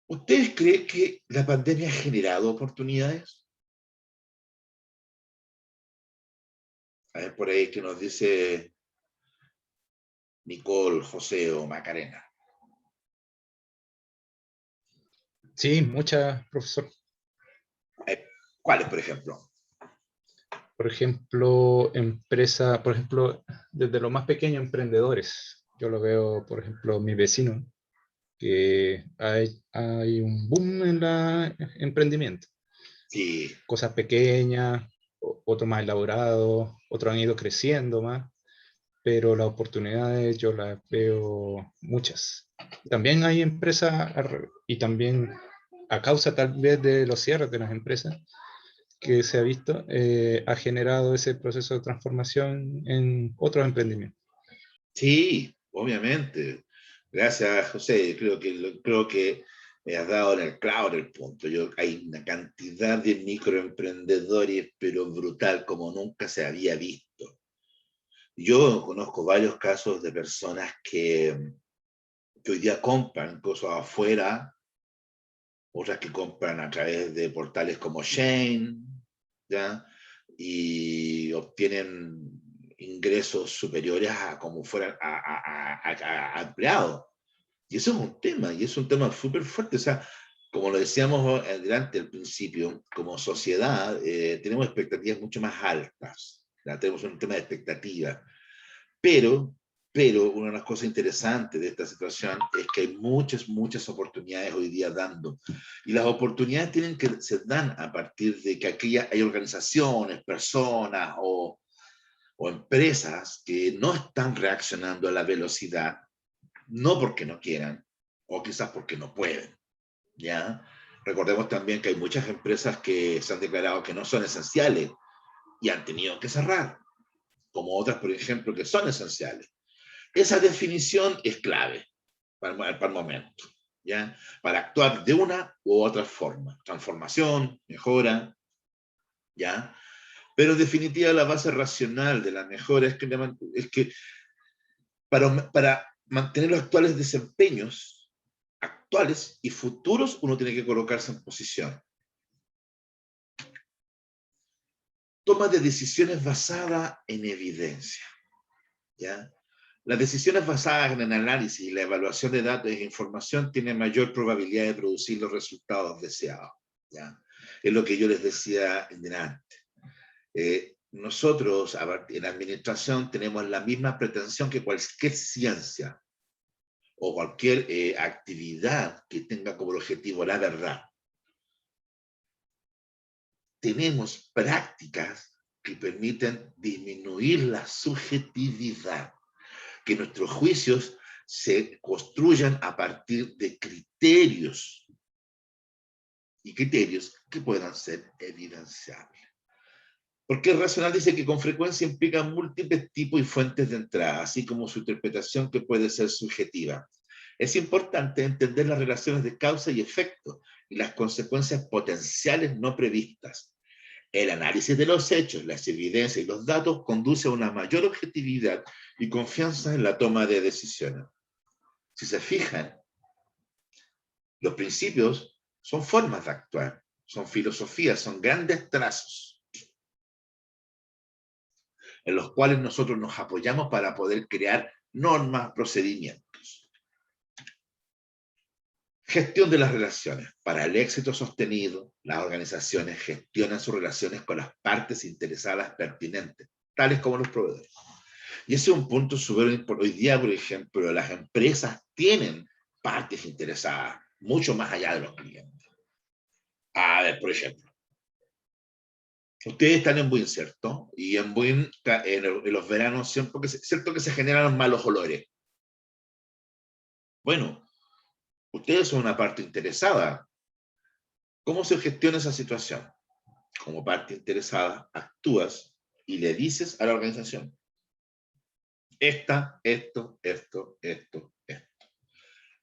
¿Ustedes creen que la pandemia ha generado oportunidades? A ver, por ahí que nos dice Nicole, José o Macarena. Sí, muchas, profesor. ¿Cuáles, por ejemplo? Por ejemplo, empresa, por ejemplo, desde lo más pequeño, emprendedores. Yo lo veo, por ejemplo, mi vecino, que hay un boom en la emprendimiento. Sí, Cosas pequeñas, otros más elaborados, otros han ido creciendo más, pero las oportunidades yo las veo muchas. También hay empresas, y también a causa tal vez de los cierres de las empresas que se ha visto, ha generado ese proceso de transformación en otros emprendimientos. sí, obviamente. Gracias, José. Creo que me has dado en el clavo en el punto. Hay una cantidad de microemprendedores, pero brutal, como nunca se había visto. Yo conozco varios casos de personas que hoy día compran cosas afuera, otras que compran a través de portales como Shane, ¿ya? Y obtienen ingresos superiores a como fueran a empleados. Y eso es un tema, y es un tema súper fuerte. O sea, como lo decíamos delante al principio, como sociedad tenemos expectativas mucho más altas. ¿Ya? Tenemos un tema de expectativas. Pero, pero una de las cosas interesantes de esta situación es que hay muchas oportunidades hoy día dando. Y las oportunidades se dan a partir de que aquí hay organizaciones, personas o empresas que no están reaccionando a la velocidad, no porque no quieran, o quizás porque no pueden, ¿ya? Recordemos también que hay muchas empresas que se han declarado que no son esenciales y han tenido que cerrar, como otras, por ejemplo, que son esenciales. Esa definición es clave para el momento, ¿ya? Para actuar de una u otra forma. Transformación, mejora, ¿ya? Pero en definitiva la base racional de la mejora es que para mantener los actuales desempeños, actuales y futuros, uno tiene que colocarse en posición. Toma de decisiones basada en evidencia, ¿ya? Las decisiones basadas en el análisis y la evaluación de datos e información tienen mayor probabilidad de producir los resultados deseados, ¿ya? Es lo que yo les decía en delante. Nosotros en administración tenemos la misma pretensión que cualquier ciencia o cualquier actividad que tenga como objetivo la verdad. Tenemos prácticas que permiten disminuir la subjetividad, que nuestros juicios se construyan a partir de criterios y criterios que puedan ser evidenciables. Porque el racional dice que con frecuencia implica múltiples tipos y fuentes de entrada, así como su interpretación que puede ser subjetiva. Es importante entender las relaciones de causa y efecto y las consecuencias potenciales no previstas. El análisis de los hechos, las evidencias y los datos conduce a una mayor objetividad y confianza en la toma de decisiones. Si se fijan, los principios son formas de actuar, son filosofías, son grandes trazos en los cuales nosotros nos apoyamos para poder crear normas, procedimientos. Gestión de las relaciones. Para el éxito sostenido, las organizaciones gestionan sus relaciones con las partes interesadas pertinentes, tales como los proveedores. Y ese es un punto súper importante. Hoy día, por ejemplo, las empresas tienen partes interesadas, mucho más allá de los clientes. A ver, por ejemplo, ustedes están en Buin, ¿cierto? Y en Buin, en los veranos, cierto que se generan malos olores. Bueno, ustedes son una parte interesada. ¿Cómo se gestiona esa situación? Como parte interesada, actúas y le dices a la organización, esto.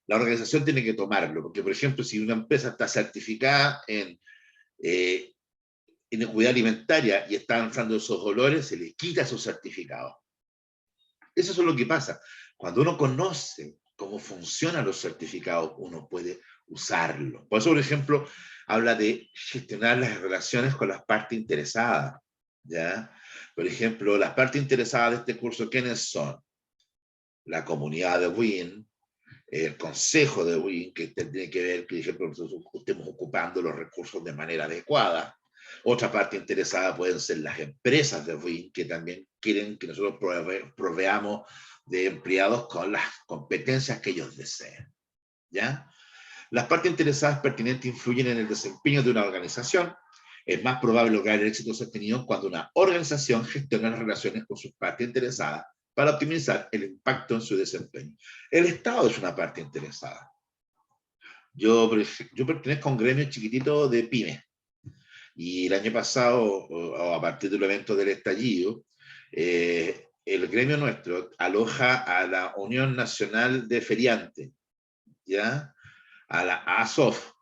La organización tiene que tomarlo, porque, por ejemplo, si una empresa está certificada en inocuidad alimentaria y está lanzando esos olores, se le quita su certificado. Eso es lo que pasa. Cuando uno conoce cómo funcionan los certificados, uno puede usarlo. Por eso, por ejemplo, habla de gestionar las relaciones con las partes interesadas, ¿ya? Por ejemplo, las partes interesadas de este curso, ¿quiénes son? la comunidad de WIN, el consejo de WIN, que tiene que ver, que, por ejemplo, nosotros estemos ocupando los recursos de manera adecuada. Otra parte interesada pueden ser las empresas de WIN, que también quieren que nosotros proveamos de empleados con las competencias que ellos deseen, ¿ya? Las partes interesadas pertinentes influyen en el desempeño de una organización. Es más probable lograr el éxito sostenido cuando una organización gestiona las relaciones con sus partes interesadas para optimizar el impacto en su desempeño. El Estado es una parte interesada. Yo pertenezco a un gremio chiquitito de pymes, y el año pasado, o a partir del evento del estallido, el gremio nuestro aloja a la Unión Nacional de Feriantes, ¿ya? A la ASOF,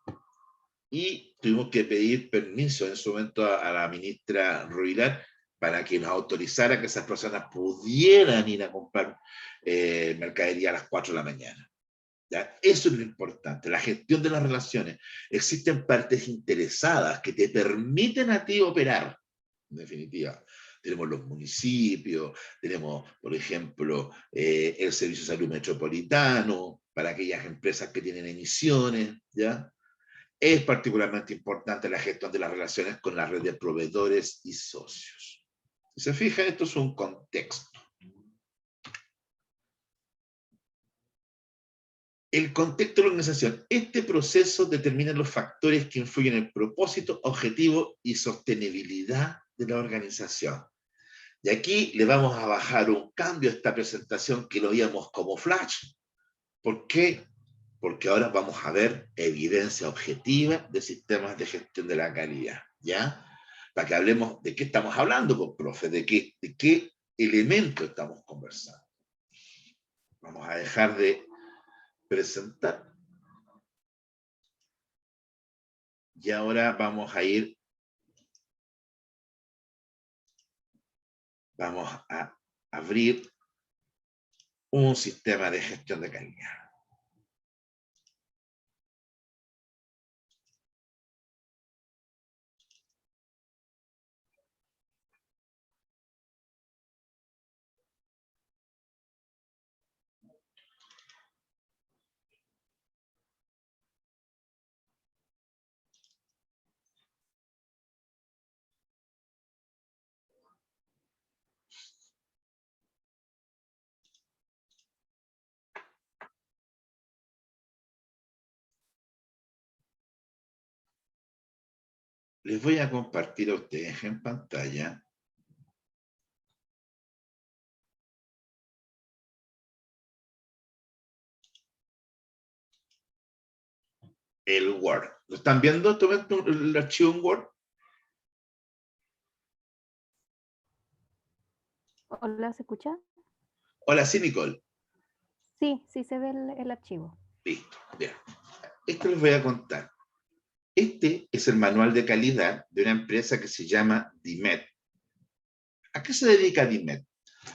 y tuvimos que pedir permiso en su momento a la ministra Ruilar para que nos autorizara que esas personas pudieran ir a comprar mercadería a las 4 de la mañana. ¿Ya? Eso es lo importante, la gestión de las relaciones. Existen partes interesadas que te permiten a ti operar, en definitiva. Tenemos los municipios, tenemos, por ejemplo, el Servicio de Salud Metropolitano, para aquellas empresas que tienen emisiones, ¿ya? Es particularmente importante la gestión de las relaciones con la red de proveedores y socios. Si se fijan, esto es un contexto. El contexto de la organización. Este proceso determina los factores que influyen en el propósito, objetivo y sostenibilidad de la organización. Y aquí le vamos a bajar un cambio a esta presentación que lo veíamos como flash. ¿Por qué? Porque ahora vamos a ver evidencia objetiva de sistemas de gestión de la calidad, ¿ya? Para que hablemos de qué estamos hablando, pues, profe, de qué elemento estamos conversando. Vamos a dejar de presentar. Y ahora vamos a abrir un sistema de gestión de calidad. Les voy a compartir a ustedes en pantalla el Word. ¿Lo están viendo? ¿Tomen el archivo en Word? Hola, ¿se escucha? Hola, sí, Nicole. Sí, sí se ve el archivo. Listo, bien. Esto les voy a contar. Este es el manual de calidad de una empresa que se llama DIMED. ¿A qué se dedica DIMED?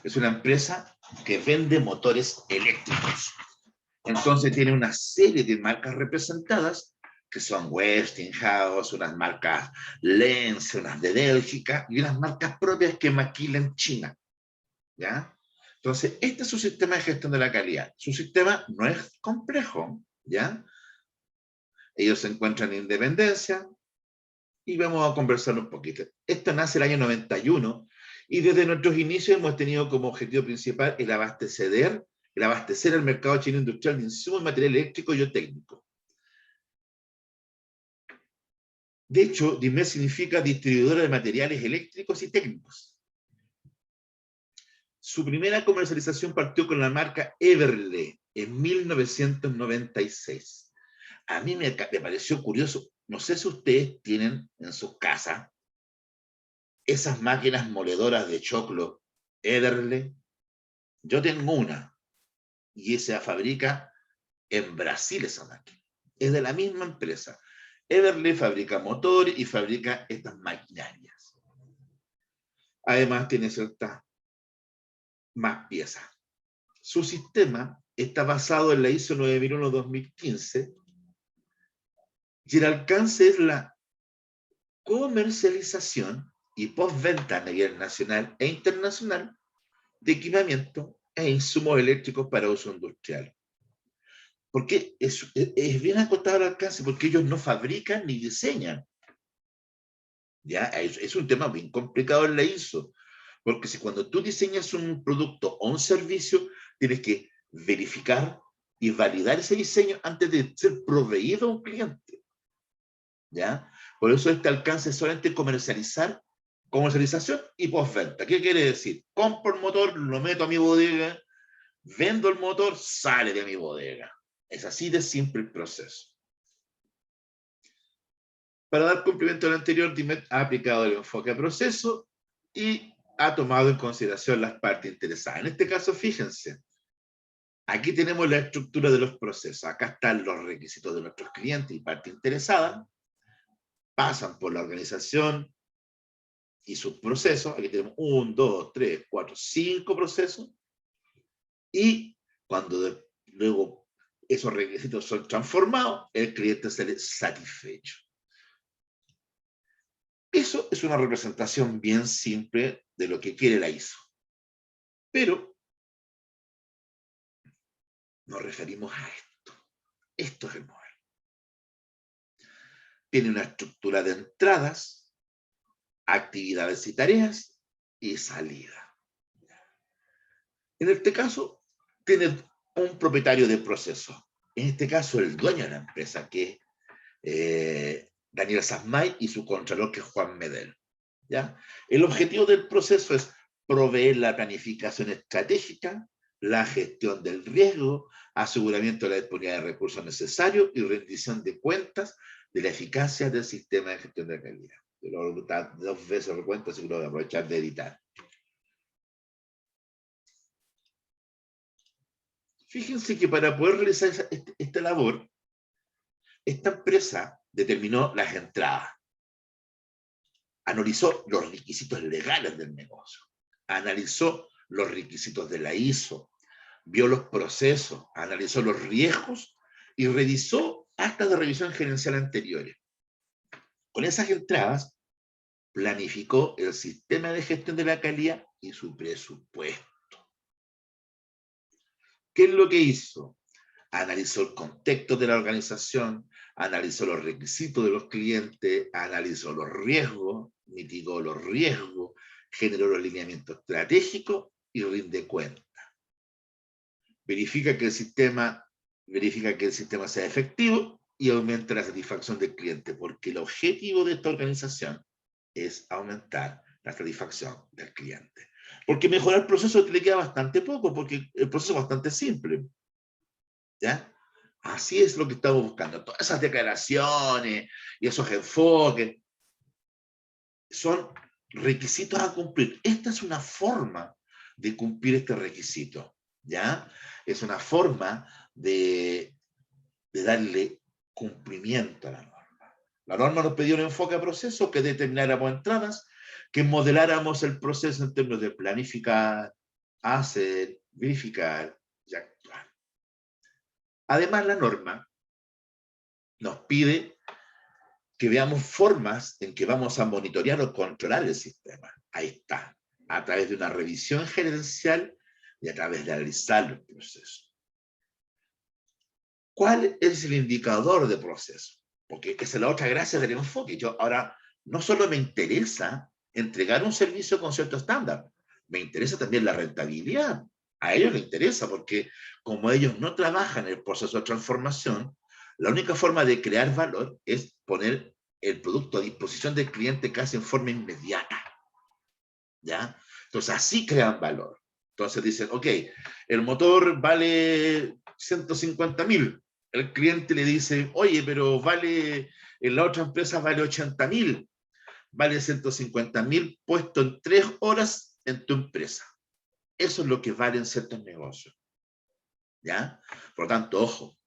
Es una empresa que vende motores eléctricos. Entonces tiene una serie de marcas representadas, que son Westinghouse, unas marcas Lenz, unas de Bélgica, y unas marcas propias que maquila en China, ¿ya? Entonces, este es su sistema de gestión de la calidad. Su sistema no es complejo, ¿ya? Ellos se encuentran en Independencia, y vamos a conversar un poquito. Esto nace el año 91, y desde nuestros inicios hemos tenido como objetivo principal el abastecer el mercado chino industrial de insumos, material eléctrico y técnico. De hecho, DIMED significa distribuidora de materiales eléctricos y técnicos. Su primera comercialización partió con la marca Everle en 1996. A mí me pareció curioso, no sé si ustedes tienen en sus casas esas máquinas moledoras de choclo Everle. Yo tengo una, y se fabrica en Brasil esa máquina. Es de la misma empresa. Everle fabrica motores y fabrica estas maquinarias. Además tiene ciertas más piezas. Su sistema está basado en la ISO 9001-2015 y el alcance es la comercialización y postventa a nivel nacional e internacional de equipamiento e insumos eléctricos para uso industrial. ¿Por qué? Es bien acotado al alcance, porque ellos no fabrican ni diseñan. ¿Ya? Es un tema bien complicado en la ISO, porque si cuando tú diseñas un producto o un servicio, tienes que verificar y validar ese diseño antes de ser proveído a un cliente. ¿Ya? Por eso este alcance es solamente comercialización y postventa. ¿Qué quiere decir? Compro el motor, lo meto a mi bodega, vendo el motor, sale de mi bodega. Es así de simple el proceso. Para dar cumplimiento al anterior, DIMET ha aplicado el enfoque a proceso y ha tomado en consideración las partes interesadas. En este caso, fíjense, aquí tenemos la estructura de los procesos. Acá están los requisitos de nuestros clientes y parte interesada. Pasan por la organización y sus procesos. Aquí tenemos 1, 2, 3, 4, 5 procesos. Y cuando luego esos requisitos son transformados, el cliente sale satisfecho. Eso es una representación bien simple de lo que quiere la ISO. Pero nos referimos a esto. Esto es el modelo. Tiene una estructura de entradas, actividades y tareas, y salida. En este caso, tiene un propietario de proceso. En este caso, el dueño de la empresa, que es Daniel Sasmay, y su contralor, que es Juan Medel. ¿Ya? El objetivo del proceso es proveer la planificación estratégica, la gestión del riesgo, aseguramiento de la disponibilidad de recursos necesarios y rendición de cuentas de la eficacia del sistema de gestión de calidad. Yo lo voy a 2 veces recuento, así que lo voy a aprovechar de editar. Fíjense que para poder realizar esta labor, esta empresa determinó las entradas, analizó los requisitos legales del negocio, analizó los requisitos de la ISO, vio los procesos, analizó los riesgos y revisó actas de revisión gerencial anteriores. Con esas entradas, planificó el sistema de gestión de la calidad y su presupuesto. ¿Qué es lo que hizo? Analizó el contexto de la organización, analizó los requisitos de los clientes, analizó los riesgos, mitigó los riesgos, generó los lineamientos estratégicos y rinde cuenta. Verifica que el sistema sea efectivo y aumenta la satisfacción del cliente, porque el objetivo de esta organización es aumentar la satisfacción del cliente. Porque mejorar el proceso le queda bastante poco, porque el proceso es bastante simple. ¿Ya? Así es lo que estamos buscando. Todas esas declaraciones y esos enfoques son requisitos a cumplir. Esta es una forma de cumplir este requisito. ¿Ya? Es una forma de darle cumplimiento a la norma. La norma nos pidió un enfoque a proceso, que determináramos entradas, que modeláramos el proceso en términos de planificar, hacer, verificar y actuar. Además, la norma nos pide que veamos formas en que vamos a monitorear o controlar el sistema. Ahí está, a través de una revisión gerencial y a través de analizar los procesos. ¿Cuál es el indicador de proceso? Porque esa es la otra gracia del enfoque. Yo ahora no solo me interesa entregar un servicio con cierto estándar, me interesa también la rentabilidad. A ellos les interesa, porque como ellos no trabajan en el proceso de transformación, la única forma de crear valor es poner el producto a disposición del cliente casi en forma inmediata. ¿Ya? Entonces así crean valor. Entonces dicen, ok, el motor vale 150.000. El cliente le dice, oye, pero vale, en la otra empresa vale 80.000. Vale 150.000 puesto en 3 horas en tu empresa. Eso es lo que valen ciertos negocios. ¿Ya? Por lo tanto, ojo,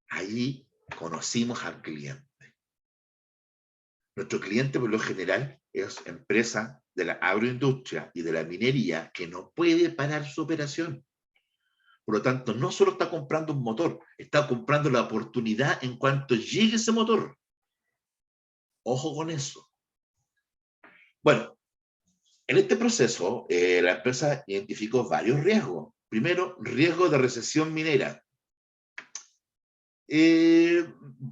ahí conocimos al cliente. Nuestro cliente, por lo general, es empresa de la agroindustria y de la minería que no puede parar su operación. Por lo tanto, no solo está comprando un motor, está comprando la oportunidad en cuanto llegue ese motor. Ojo con eso. Bueno, en este proceso, la empresa identificó varios riesgos Primero, riesgo de recesión minera.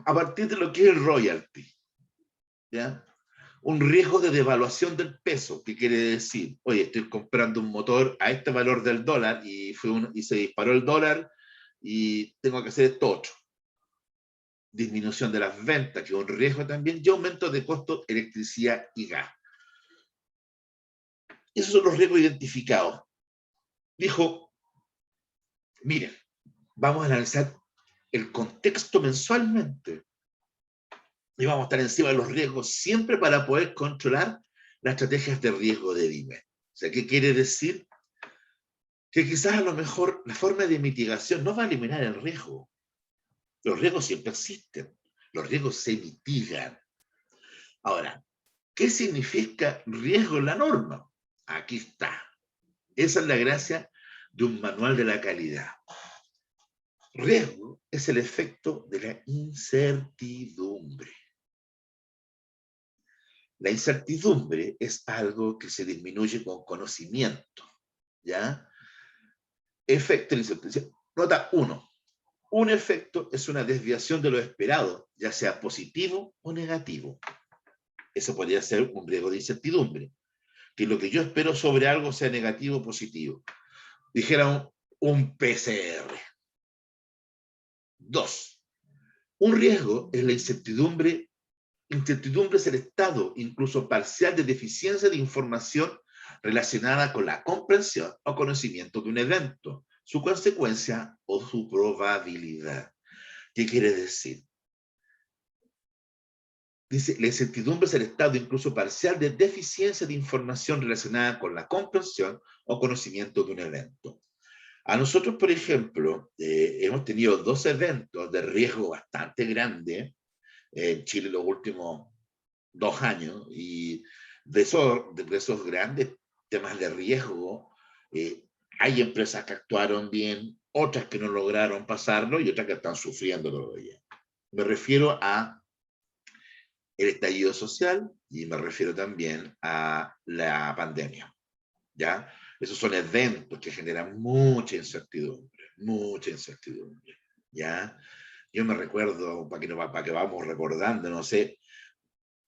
A partir de lo que es el royalty, ¿ya? Un riesgo de devaluación del peso, que quiere decir, oye, estoy comprando un motor a este valor del dólar y se disparó el dólar y tengo que hacer esto otro. Disminución de las ventas, que es un riesgo también, y aumento de costos de electricidad y gas. Esos son los riesgos identificados. Dijo, miren, vamos a analizar el contexto mensualmente y vamos a estar encima de los riesgos siempre para poder controlar las estrategias de riesgo de DIME. O sea, ¿qué quiere decir? Que quizás a lo mejor la forma de mitigación no va a eliminar el riesgo. Los riesgos siempre existen. Los riesgos se mitigan. Ahora, ¿qué significa riesgo en la norma? Aquí está. Esa es la gracia de un manual de la calidad. Riesgo es el efecto de la incertidumbre. La incertidumbre es algo que se disminuye con conocimiento, ¿ya? Efecto de la incertidumbre. Nota 1. Un efecto es una desviación de lo esperado, ya sea positivo o negativo. Eso podría ser un riesgo de incertidumbre. Que lo que yo espero sobre algo sea negativo o positivo. Dijera un PCR. 2. Un riesgo es la incertidumbre. Incertidumbre es el estado, incluso parcial, de deficiencia de información relacionada con la comprensión o conocimiento de un evento, su consecuencia o su probabilidad. ¿Qué quiere decir? Dice, la incertidumbre es el estado, incluso parcial, de deficiencia de información relacionada con la comprensión o conocimiento de un evento. A nosotros, por ejemplo, hemos tenido 2 eventos de riesgo bastante grande en Chile los últimos 2 años, y de esos grandes temas de riesgo, hay empresas que actuaron bien, otras que no lograron pasarlo y otras que están sufriendo todavía. Me refiero a el estallido social y me refiero también a la pandemia, ¿ya? Esos son eventos que generan mucha incertidumbre, ¿ya? Yo me recuerdo, para que vamos recordando, no sé,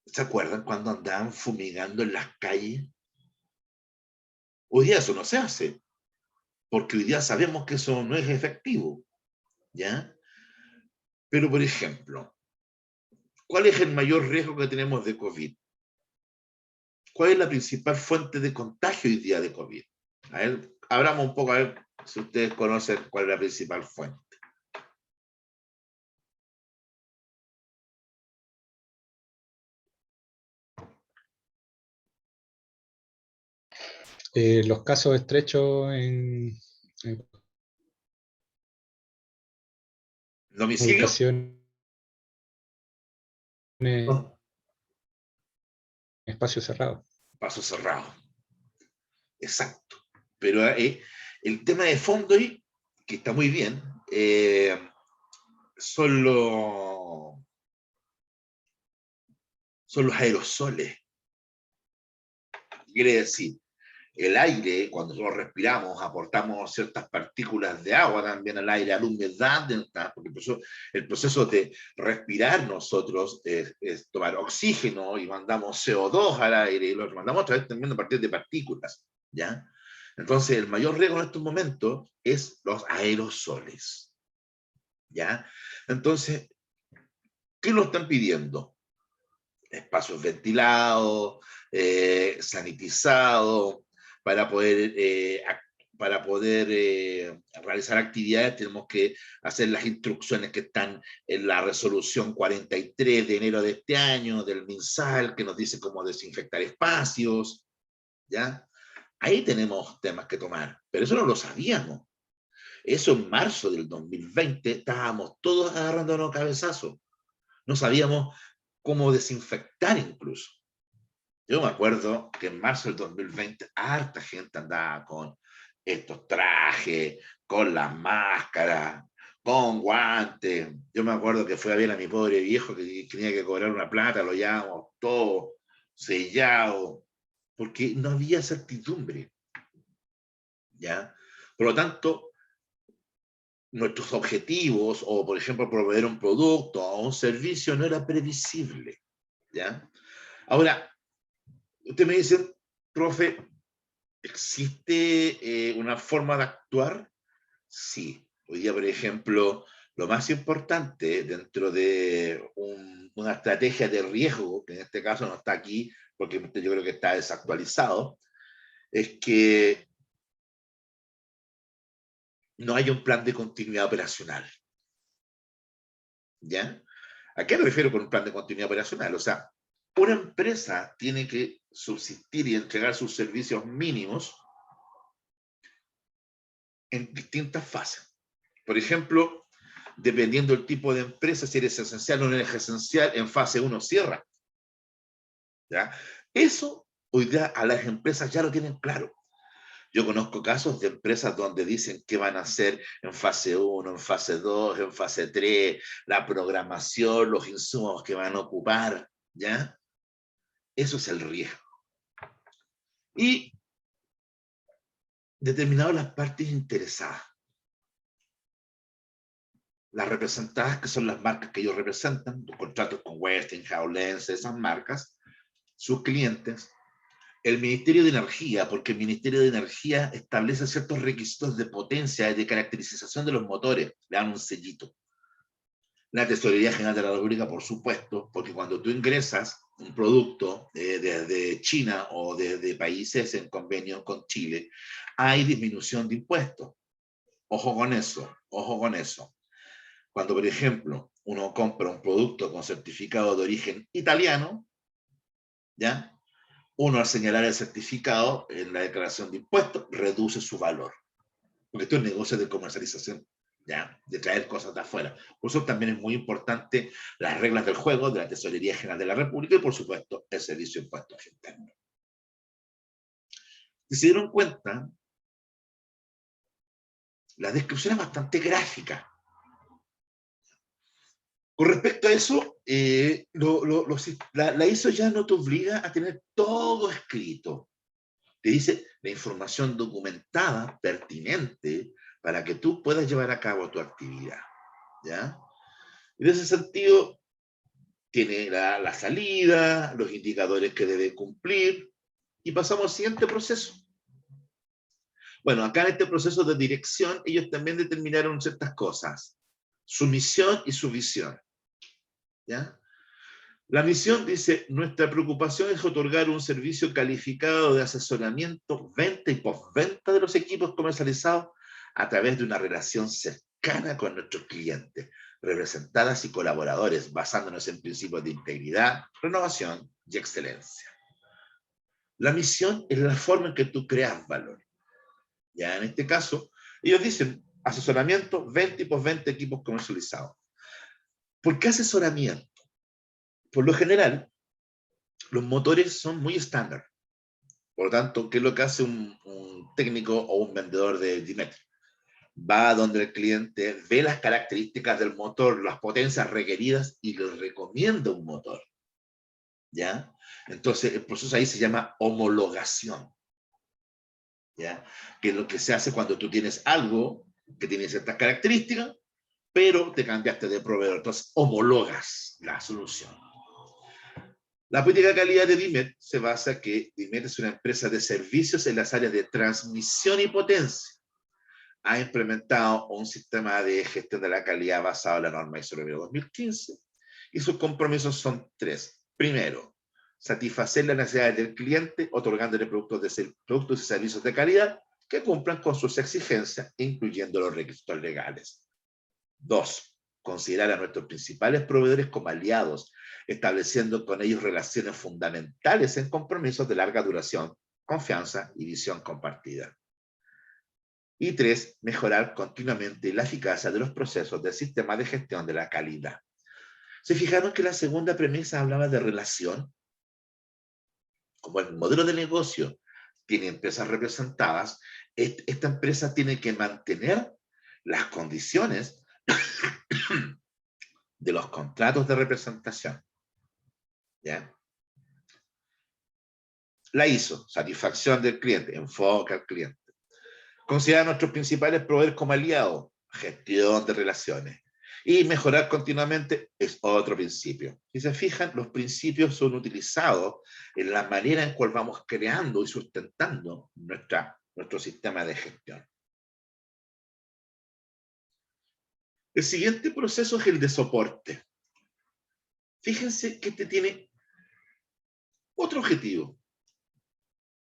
¿se acuerdan cuando andaban fumigando en las calles? Hoy día eso no se hace, porque hoy día sabemos que eso no es efectivo, ¿ya? Pero, por ejemplo, ¿cuál es el mayor riesgo que tenemos de COVID? ¿Cuál es la principal fuente de contagio hoy día de COVID? A ver, hablamos un poco, a ver si ustedes conocen cuál es la principal fuente. Los casos estrechos en ¿Domicilio? ubicaciones, No. espacios cerrados. Paso cerrado. Exacto. Pero el tema de fondo ahí, que está muy bien, son los aerosoles. Quiere decir, el aire, cuando nosotros respiramos, aportamos ciertas partículas de agua también al aire, a la humedad, porque el proceso de respirar nosotros es tomar oxígeno y mandamos CO2 al aire y lo mandamos a través también a partir de partículas, ¿ya? Entonces, el mayor riesgo en estos momentos es los aerosoles, ¿ya? Entonces, ¿qué nos están pidiendo? Espacios ventilados, sanitizados, para poder realizar actividades tenemos que hacer las instrucciones que están en la resolución 43 de enero de este año del MinSal, que nos dice cómo desinfectar espacios, ¿ya? Ahí tenemos temas que tomar, pero eso no lo sabíamos. Eso en marzo del 2020 estábamos todos agarrándonos cabezazos. No sabíamos cómo desinfectar incluso. Yo me acuerdo que en marzo del 2020 harta gente andaba con estos trajes, con las máscaras, con guantes. Yo me acuerdo que fue a ver a mi pobre viejo que tenía que cobrar una plata, lo llevamos todo sellado, porque no había certidumbre, ¿ya? Por lo tanto, nuestros objetivos, o por ejemplo, proveer un producto o un servicio, no era previsible, ¿ya? Ahora, usted me dice, profe, ¿existe una forma de actuar? Sí. Hoy día, por ejemplo, lo más importante dentro de una estrategia de riesgo, que en este caso no está aquí, porque yo creo que está desactualizado, es que no hay un plan de continuidad operacional. ¿Ya? ¿A qué me refiero con un plan de continuidad operacional? O sea, una empresa tiene que subsistir y entregar sus servicios mínimos en distintas fases. Por ejemplo, dependiendo del tipo de empresa, si eres esencial o no eres esencial, en fase 1 cierra. ¿Ya? Eso hoy día a las empresas ya lo tienen claro. Yo conozco casos de empresas donde dicen qué van a hacer en fase 1, en fase 2, en fase 3, la programación, los insumos que van a ocupar, ¿ya? Eso es el riesgo. Y determinadas las partes interesadas. Las representadas, que son las marcas que ellos representan, los contratos con Westinghouse, Lenz, esas marcas, sus clientes, el Ministerio de Energía, porque el Ministerio de Energía establece ciertos requisitos de potencia y de caracterización de los motores, le dan un sellito. La Tesorería General de la República, por supuesto, porque cuando tú ingresas un producto desde China o desde países en convenio con Chile, hay disminución de impuestos. Ojo con eso, ojo con eso. Cuando, por ejemplo, uno compra un producto con certificado de origen italiano, ¿ya? Uno al señalar el certificado en la declaración de impuestos reduce su valor. Porque esto es negocio de comercialización, ¿ya? De traer cosas de afuera. Por eso también es muy importante las reglas del juego de la Tesorería General de la República y, por supuesto, el Servicio de Impuestos Internos. Si se dieron cuenta, la descripción es bastante gráfica. Con respecto a eso, la ISO ya no te obliga a tener todo escrito. Te dice la información documentada, pertinente, para que tú puedas llevar a cabo tu actividad, ¿ya? En ese sentido, tiene la salida, los indicadores que debe cumplir, y pasamos al siguiente proceso. Bueno, acá en este proceso de dirección, ellos también determinaron ciertas cosas, su misión y su visión, ¿ya? La misión dice, nuestra preocupación es otorgar un servicio calificado de asesoramiento, venta y postventa de los equipos comercializados a través de una relación cercana con nuestros clientes, representadas y colaboradores, basándonos en principios de integridad, renovación y excelencia. La misión es la forma en que tú creas valor. Ya en este caso, ellos dicen asesoramiento, venta y postventa de equipos comercializados. ¿Por qué asesoramiento? Por lo general, los motores son muy estándar. Por lo tanto, ¿qué es lo que hace un técnico o un vendedor de Dimetri? Va a donde el cliente, ve las características del motor, las potencias requeridas y le recomienda un motor. ¿Ya? Entonces, el proceso ahí se llama homologación. ¿Ya? Que es lo que se hace cuando tú tienes algo que tiene ciertas características, pero te cambiaste de proveedor. Entonces, homologas la solución. La política de calidad de DIMET se basa en que DIMET es una empresa de servicios en las áreas de transmisión y potencia. Ha implementado un sistema de gestión de la calidad basado en la norma ISO 2015 y sus compromisos son 3. Primero, satisfacer las necesidades del cliente otorgándole productos y servicios de calidad que cumplan con sus exigencias, incluyendo los requisitos legales. 2. Considerar a nuestros principales proveedores como aliados, estableciendo con ellos relaciones fundamentales en compromisos de larga duración, confianza y visión compartida. Y 3, mejorar continuamente la eficacia de los procesos del sistema de gestión de la calidad. ¿Se fijaron que la segunda premisa hablaba de relación? Como el modelo de negocio tiene empresas representadas, esta empresa tiene que mantener las condiciones de los contratos de representación. ¿Ya? La ISO, satisfacción del cliente, enfoque al cliente. Considerar a nuestros principales proveedores como aliados, gestión de relaciones. Y mejorar continuamente es otro principio. Si se fijan, los principios son utilizados en la manera en cual vamos creando y sustentando nuestro sistema de gestión. El siguiente proceso es el de soporte. Fíjense que este tiene otro objetivo.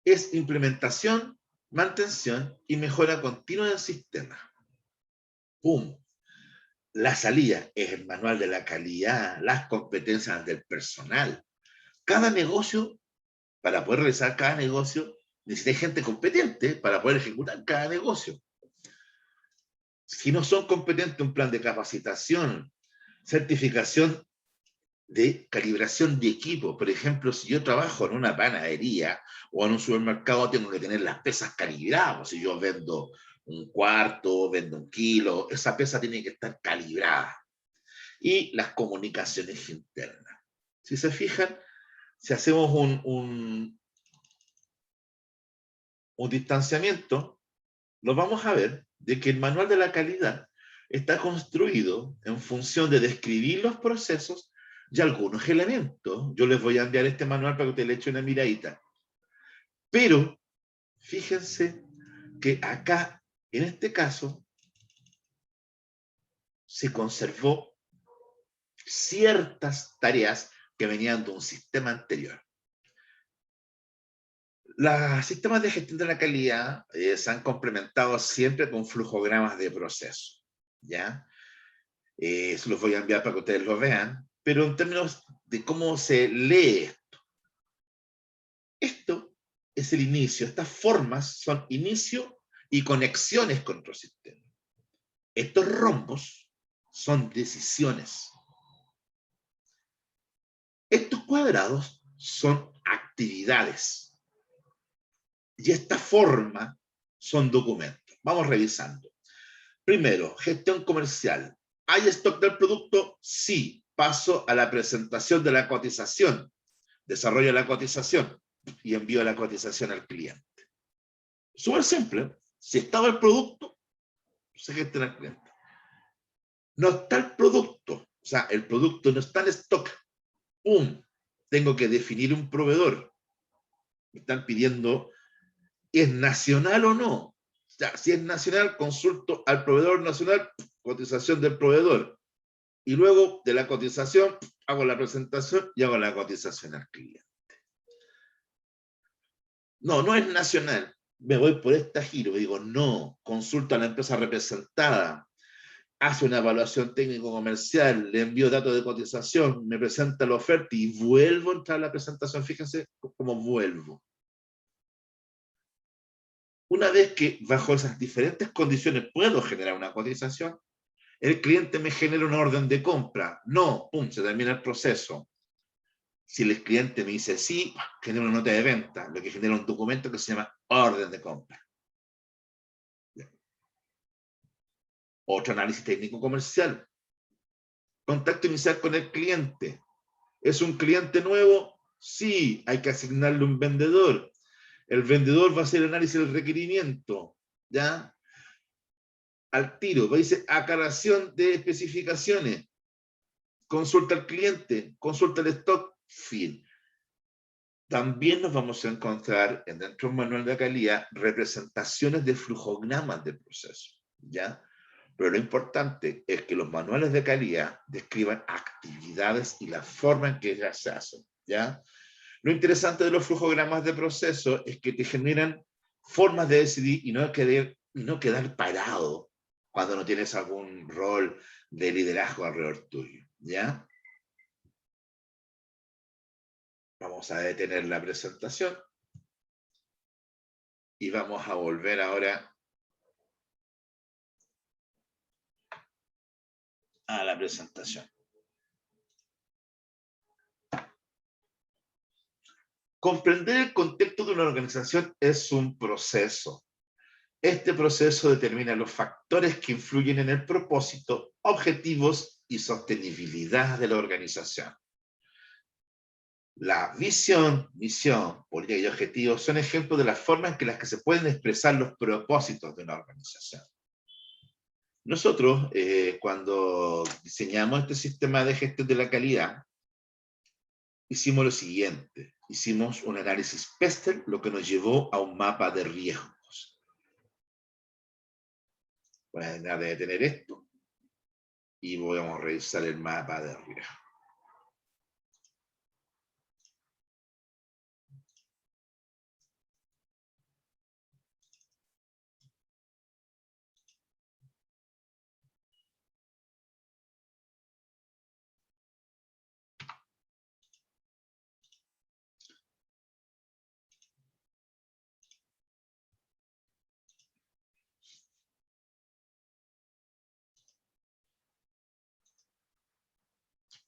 Es implementación, mantención y mejora continua del sistema. ¡Pum! La salida es el manual de la calidad, las competencias del personal. Cada negocio, para poder realizar cada negocio, necesita gente competente para poder ejecutar cada negocio. Si no son competentes, un plan de capacitación, certificación de calibración de equipo. Por ejemplo, si yo trabajo en una panadería o en un supermercado, tengo que tener las pesas calibradas. Si yo vendo un cuarto, vendo un kilo, esa pesa tiene que estar calibrada. Y las comunicaciones internas. Si se fijan, si hacemos un distanciamiento, lo vamos a ver de que el manual de la calidad está construido en función de describir los procesos y algunos elementos. Yo les voy a enviar este manual para que ustedes le echen una miradita. Pero, fíjense que acá, en este caso, se conservó ciertas tareas que venían de un sistema anterior. Los sistemas de gestión de la calidad se han complementado siempre con flujogramas de proceso, ¿ya? Eso los voy a enviar para que ustedes lo vean, pero en términos de cómo se lee esto. Esto es el inicio, estas formas son inicio y conexiones con otro sistema. Estos rombos son decisiones. Estos cuadrados son actividades. Y esta forma son documentos. Vamos revisando. Primero, gestión comercial. ¿Hay stock del producto? Sí. Paso a la presentación de la cotización. Desarrollo la cotización y envío la cotización al cliente. Súper simple. Si estaba el producto, se gestiona el cliente. No está el producto. O sea, el producto no está en stock. ¡Pum! Tengo que definir un proveedor. Me están pidiendo, ¿es nacional o no? Ya, si es nacional, consulto al proveedor nacional, cotización del proveedor. Y luego de la cotización, hago la presentación y hago la cotización al cliente. No, no es nacional. Me voy por este giro. Digo, no, consulto a la empresa representada, hace una evaluación técnico-comercial, le envío datos de cotización, me presenta la oferta y vuelvo a entrar a la presentación. Fíjense cómo vuelvo. Una vez que bajo esas diferentes condiciones puedo generar una cotización, el cliente me genera una orden de compra. No, pum, se termina el proceso. Si el cliente me dice sí, genera una nota de venta, lo que genera un documento que se llama orden de compra. Otro análisis técnico comercial. Contacto inicial con el cliente. ¿Es un cliente nuevo? Sí, hay que asignarle un vendedor. El vendedor va a hacer el análisis del requerimiento, ¿ya? Al tiro, va a decir aclaración de especificaciones. Consulta al cliente, consulta el stock, fin. También nos vamos a encontrar dentro del manual de calidad representaciones de flujogramas de proceso, ¿ya? Pero lo importante es que los manuales de calidad describan actividades y la forma en que ellas se hacen, ¿ya? Lo interesante de los flujogramas de proceso es que te generan formas de decidir y no quedar parado cuando no tienes algún rol de liderazgo alrededor tuyo, ¿ya? Vamos a detener la presentación y vamos a volver ahora a la presentación. Comprender el contexto de una organización es un proceso. Este proceso determina los factores que influyen en el propósito, objetivos y sostenibilidad de la organización. la visión, misión, política y objetivos son ejemplos de las formas en que las que se pueden expresar los propósitos de una organización. Nosotros, cuando diseñamos este sistema de gestión de la calidad, hicimos lo siguiente. Hicimos un análisis PESTEL, lo que nos llevó a un mapa de riesgos. Voy a detener esto y voy a revisar el mapa de riesgos.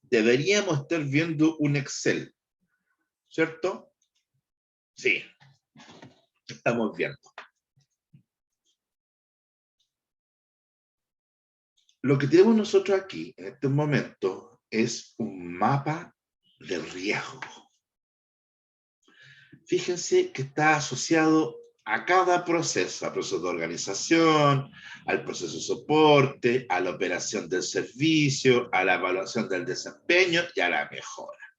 Deberíamos estar viendo un Excel, ¿cierto? Sí, estamos viendo. Lo que tenemos nosotros aquí, en este momento, es un mapa de riesgo. Fíjense que está asociado a cada proceso, al proceso de organización, al proceso de soporte, a la operación del servicio, a la evaluación del desempeño y a la mejora.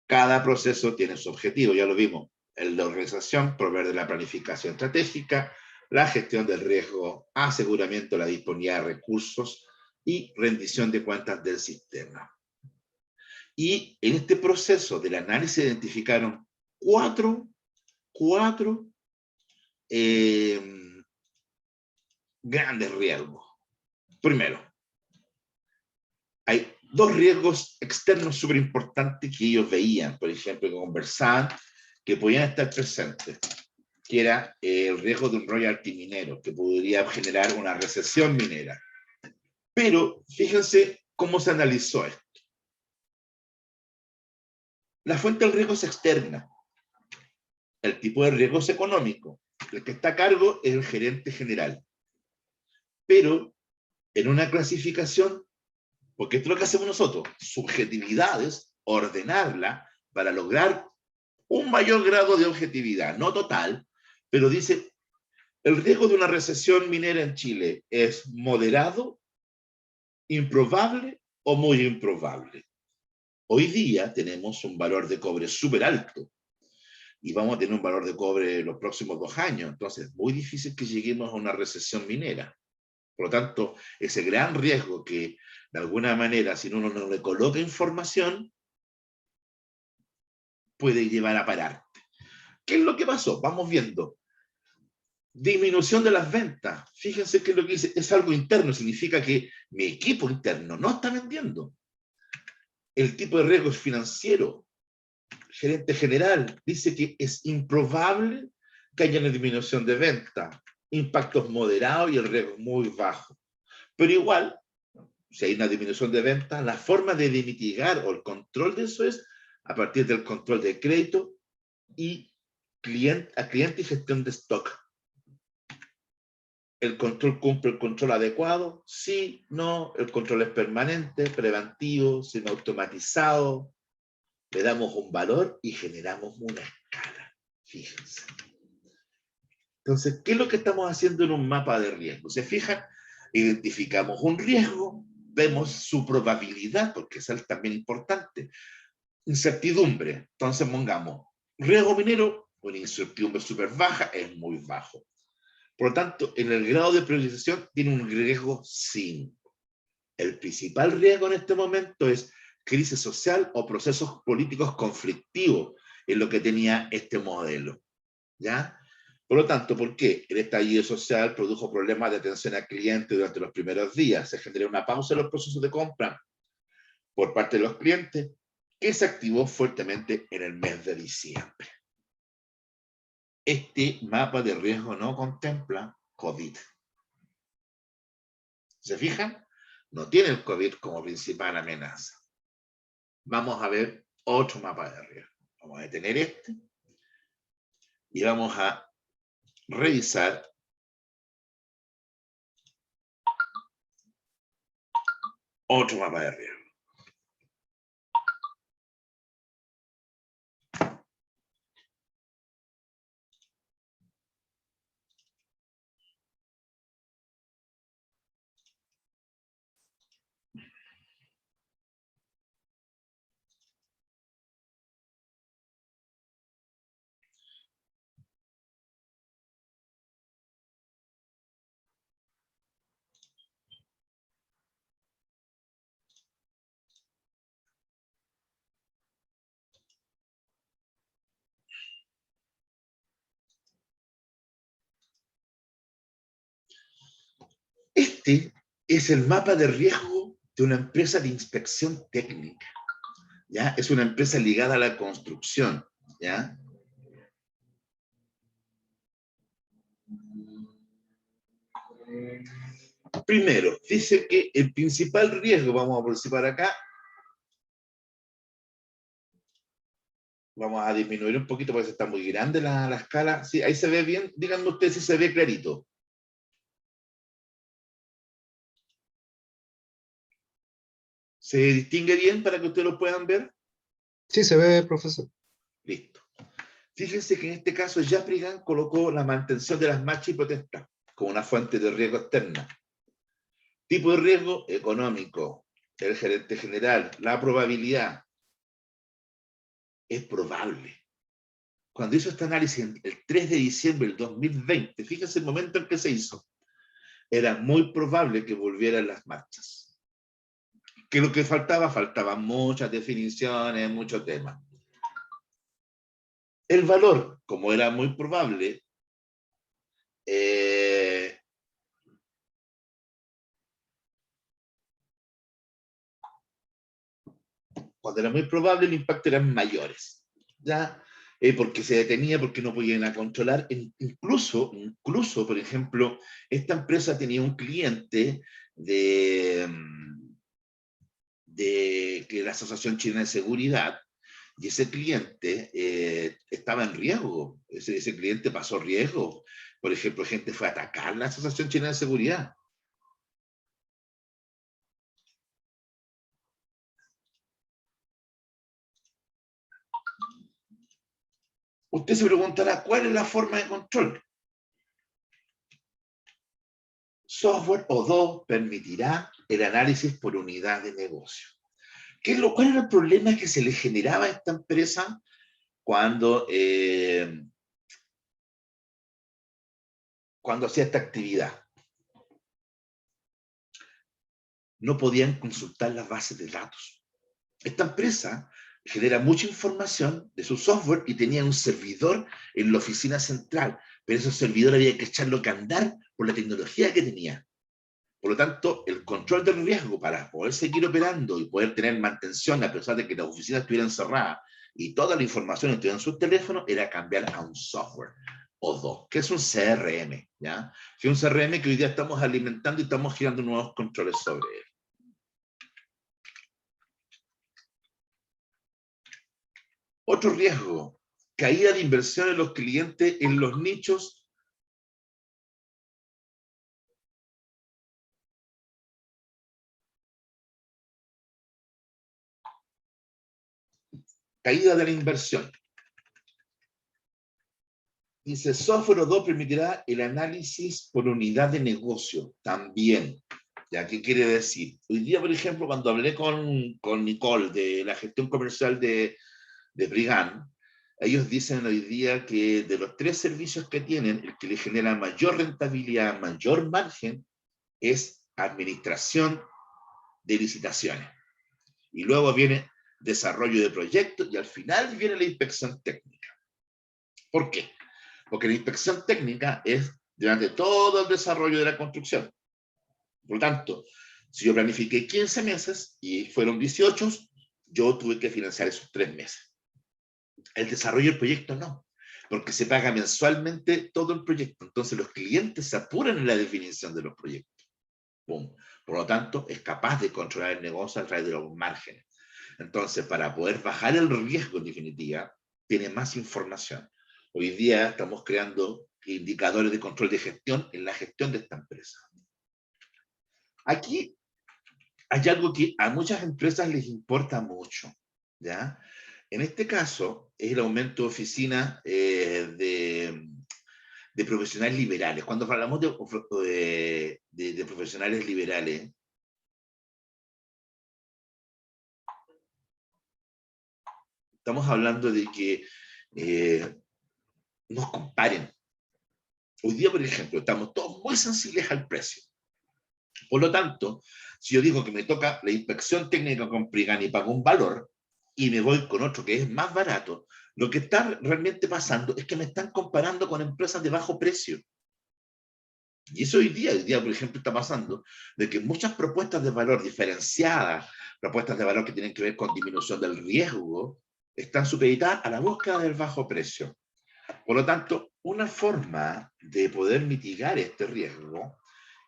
Cada proceso tiene su objetivo, ya lo vimos. El de organización, proveer de la planificación estratégica, la gestión del riesgo, aseguramiento de la disponibilidad de recursos y rendición de cuentas del sistema. Y en este proceso del análisis se identificaron cuatro grandes riesgos. Primero, hay dos riesgos externos súper importantes que ellos veían, por ejemplo, que conversaban, que podían estar presentes, que era el riesgo de un royalty minero, que podría generar una recesión minera. Pero fíjense cómo se analizó esto. La fuente del riesgo es externa. El tipo de riesgo es económico. El que está a cargo es el gerente general. Pero en una clasificación, porque esto es lo que hacemos nosotros, subjetividades, ordenarla para lograr un mayor grado de objetividad, no total, pero dice, el riesgo de una recesión minera en Chile es moderado, improbable o muy improbable. Hoy día tenemos un valor de cobre súper alto y vamos a tener un valor de cobre en los próximos 2 años, entonces es muy difícil que lleguemos a una recesión minera. Por lo tanto, ese gran riesgo que de alguna manera, si uno no le coloca información, puede llevar a parar. ¿Qué es lo que pasó? Vamos viendo. Disminución de las ventas. Fíjense que lo que dice es algo interno, significa que mi equipo interno no está vendiendo. El tipo de riesgo es financiero. El gerente general dice que es improbable que haya una disminución de ventas, impactos moderados y el riesgo muy bajo. Pero igual, si hay una disminución de ventas, la forma de mitigar o el control de eso es a partir del control de crédito y cliente y gestión de stock. ¿El control cumple el control adecuado? Sí, no. El control es permanente, preventivo, semi-automatizado. Le damos un valor y generamos una escala. Fíjense. Entonces, ¿qué es lo que estamos haciendo en un mapa de riesgo? ¿Se fijan? Identificamos un riesgo, vemos su probabilidad, porque es también importante. Incertidumbre. Entonces, pongamos, riesgo minero, una incertidumbre súper baja, es muy bajo. Por lo tanto, en el grado de priorización tiene un riesgo 5. El principal riesgo en este momento es crisis social o procesos políticos conflictivos, en lo que tenía este modelo. ¿Ya? Por lo tanto, ¿por qué? El estallido social produjo problemas de atención al cliente durante los primeros días. Se generó una pausa en los procesos de compra por parte de los clientes, que se activó fuertemente en el mes de diciembre. Este mapa de riesgo no contempla COVID. ¿Se fijan? No tiene el COVID como principal amenaza. Vamos a ver otro mapa de riesgo. Vamos a detener este y vamos a revisar otro mapa de riesgo. Este es el mapa de riesgo de una empresa de inspección técnica, ¿ya? Es una empresa ligada a la construcción, ¿ya? Primero, dice que el principal riesgo, vamos a participar acá, vamos a disminuir un poquito porque está muy grande la escala. Sí, ahí se ve bien, díganme ustedes si se ve clarito. ¿Se distingue bien para que ustedes lo puedan ver? Sí, se ve, profesor. Listo. Fíjense que en este caso Japrigan colocó la mantención de las marchas y protestas como una fuente de riesgo externa. Tipo de riesgo económico, el gerente general, la probabilidad. Es probable. Cuando hizo este análisis el 3 de diciembre del 2020, fíjense el momento en que se hizo, era muy probable que volvieran las marchas. ¿Qué es lo que faltaba? Faltaban muchas definiciones, muchos temas. El valor, como era muy probable, cuando era muy probable, el impacto eran mayores, ¿ya? Porque se detenía, porque no podían controlar. Incluso, por ejemplo, esta empresa tenía un cliente que la Asociación Chilena de Seguridad, y ese cliente estaba en riesgo, ese cliente pasó riesgo. Por ejemplo, gente fue a atacar la Asociación Chilena de Seguridad. Usted se preguntará, ¿cuál es la forma de control? Software O2 permitirá el análisis por unidad de negocio. ¿Cuál era el problema que se le generaba a esta empresa cuando hacía esta actividad? No podían consultar las bases de datos. Esta empresa genera mucha información de su software y tenía un servidor en la oficina central, pero ese servidor había que echarlo a andar por la tecnología que tenía. Por lo tanto, el control del riesgo para poder seguir operando y poder tener mantención a pesar de que las oficinas estuvieran cerradas y toda la información estuviera en sus teléfonos, era cambiar a un software o dos, que es un CRM, ¿ya? Que es un CRM que hoy día estamos alimentando y estamos girando nuevos controles sobre él. Otro riesgo, caída de inversión en los clientes en los nichos caída de la inversión. Dice, software O2 permitirá el análisis por unidad de negocio también. ¿Ya? ¿Qué quiere decir? Hoy día, por ejemplo, cuando hablé con Nicole de la gestión comercial de Brigand, ellos dicen hoy día que de los 3 servicios que tienen, el que le genera mayor rentabilidad, mayor margen, es administración de licitaciones. Y luego viene desarrollo de proyectos y al final viene la inspección técnica. ¿Por qué? Porque la inspección técnica es durante todo el desarrollo de la construcción. Por lo tanto, si yo planifiqué 15 meses y fueron 18, yo tuve que financiar esos 3 meses. El desarrollo del proyecto no, porque se paga mensualmente todo el proyecto. Entonces los clientes se apuran en la definición de los proyectos. ¡Pum! Por lo tanto, es capaz de controlar el negocio a través de los márgenes. Entonces, para poder bajar el riesgo en definitiva, tiene más información. Hoy día estamos creando indicadores de control de gestión en la gestión de esta empresa. Aquí hay algo que a muchas empresas les importa mucho, ¿ya? En este caso, es el aumento de oficinas de profesionales liberales. Cuando hablamos de profesionales liberales, estamos hablando de que nos comparen. Hoy día, por ejemplo, estamos todos muy sensibles al precio. Por lo tanto, si yo digo que me toca la inspección técnica con Brigand y pago un valor, y me voy con otro que es más barato, lo que está realmente pasando es que me están comparando con empresas de bajo precio. Y eso hoy día, por ejemplo, está pasando, de que muchas propuestas de valor diferenciadas, propuestas de valor que tienen que ver con disminución del riesgo, están supeditadas a la búsqueda del bajo precio. Por lo tanto, una forma de poder mitigar este riesgo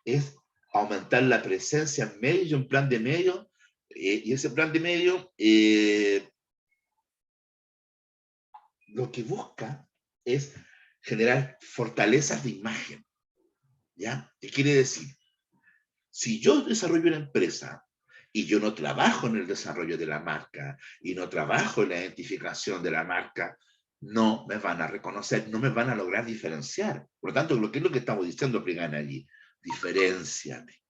es aumentar la presencia en medios y un plan de medios, y ese plan de medios lo que busca es generar fortalezas de imagen, ¿ya? ¿Qué quiere decir? Si yo desarrollo una empresa y yo no trabajo en el desarrollo de la marca y no trabajo en la identificación de la marca, no me van a reconocer, no me van a lograr diferenciar. Por lo tanto, ¿qué es lo que estamos diciendo, Prigana, allí? Diferénciame.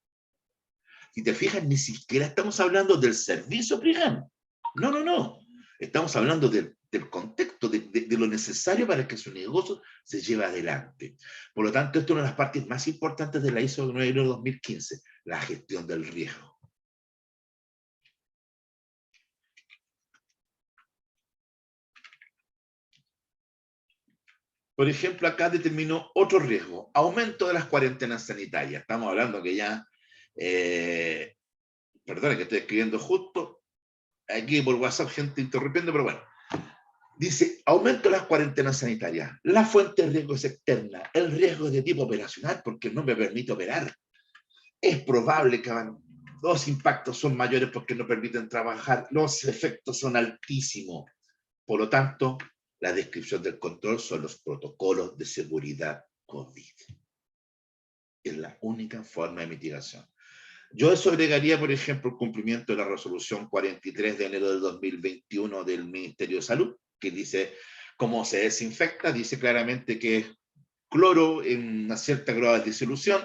Si te fijas, ni siquiera estamos hablando del servicio, Prigana. No, no, no. Estamos hablando del contexto, de lo necesario para que su negocio se lleve adelante. Por lo tanto, esto es una de las partes más importantes de la ISO 9015, la gestión del riesgo. Por ejemplo, acá determinó otro riesgo, aumento de las cuarentenas sanitarias. Estamos hablando que ya, perdón que estoy escribiendo justo, aquí por WhatsApp gente interrumpiendo, pero bueno. Dice, aumento de las cuarentenas sanitarias. La fuente de riesgo es externa. El riesgo es de tipo operacional porque no me permite operar. Es probable que los impactos son mayores porque no permiten trabajar. Los efectos son altísimos. Por lo tanto, la descripción del control son los protocolos de seguridad COVID. Es la única forma de mitigación. Yo eso agregaría, por ejemplo, el cumplimiento de la resolución 43 de enero del 2021 del Ministerio de Salud, que dice cómo se desinfecta, dice claramente que es cloro en una cierta grado de disolución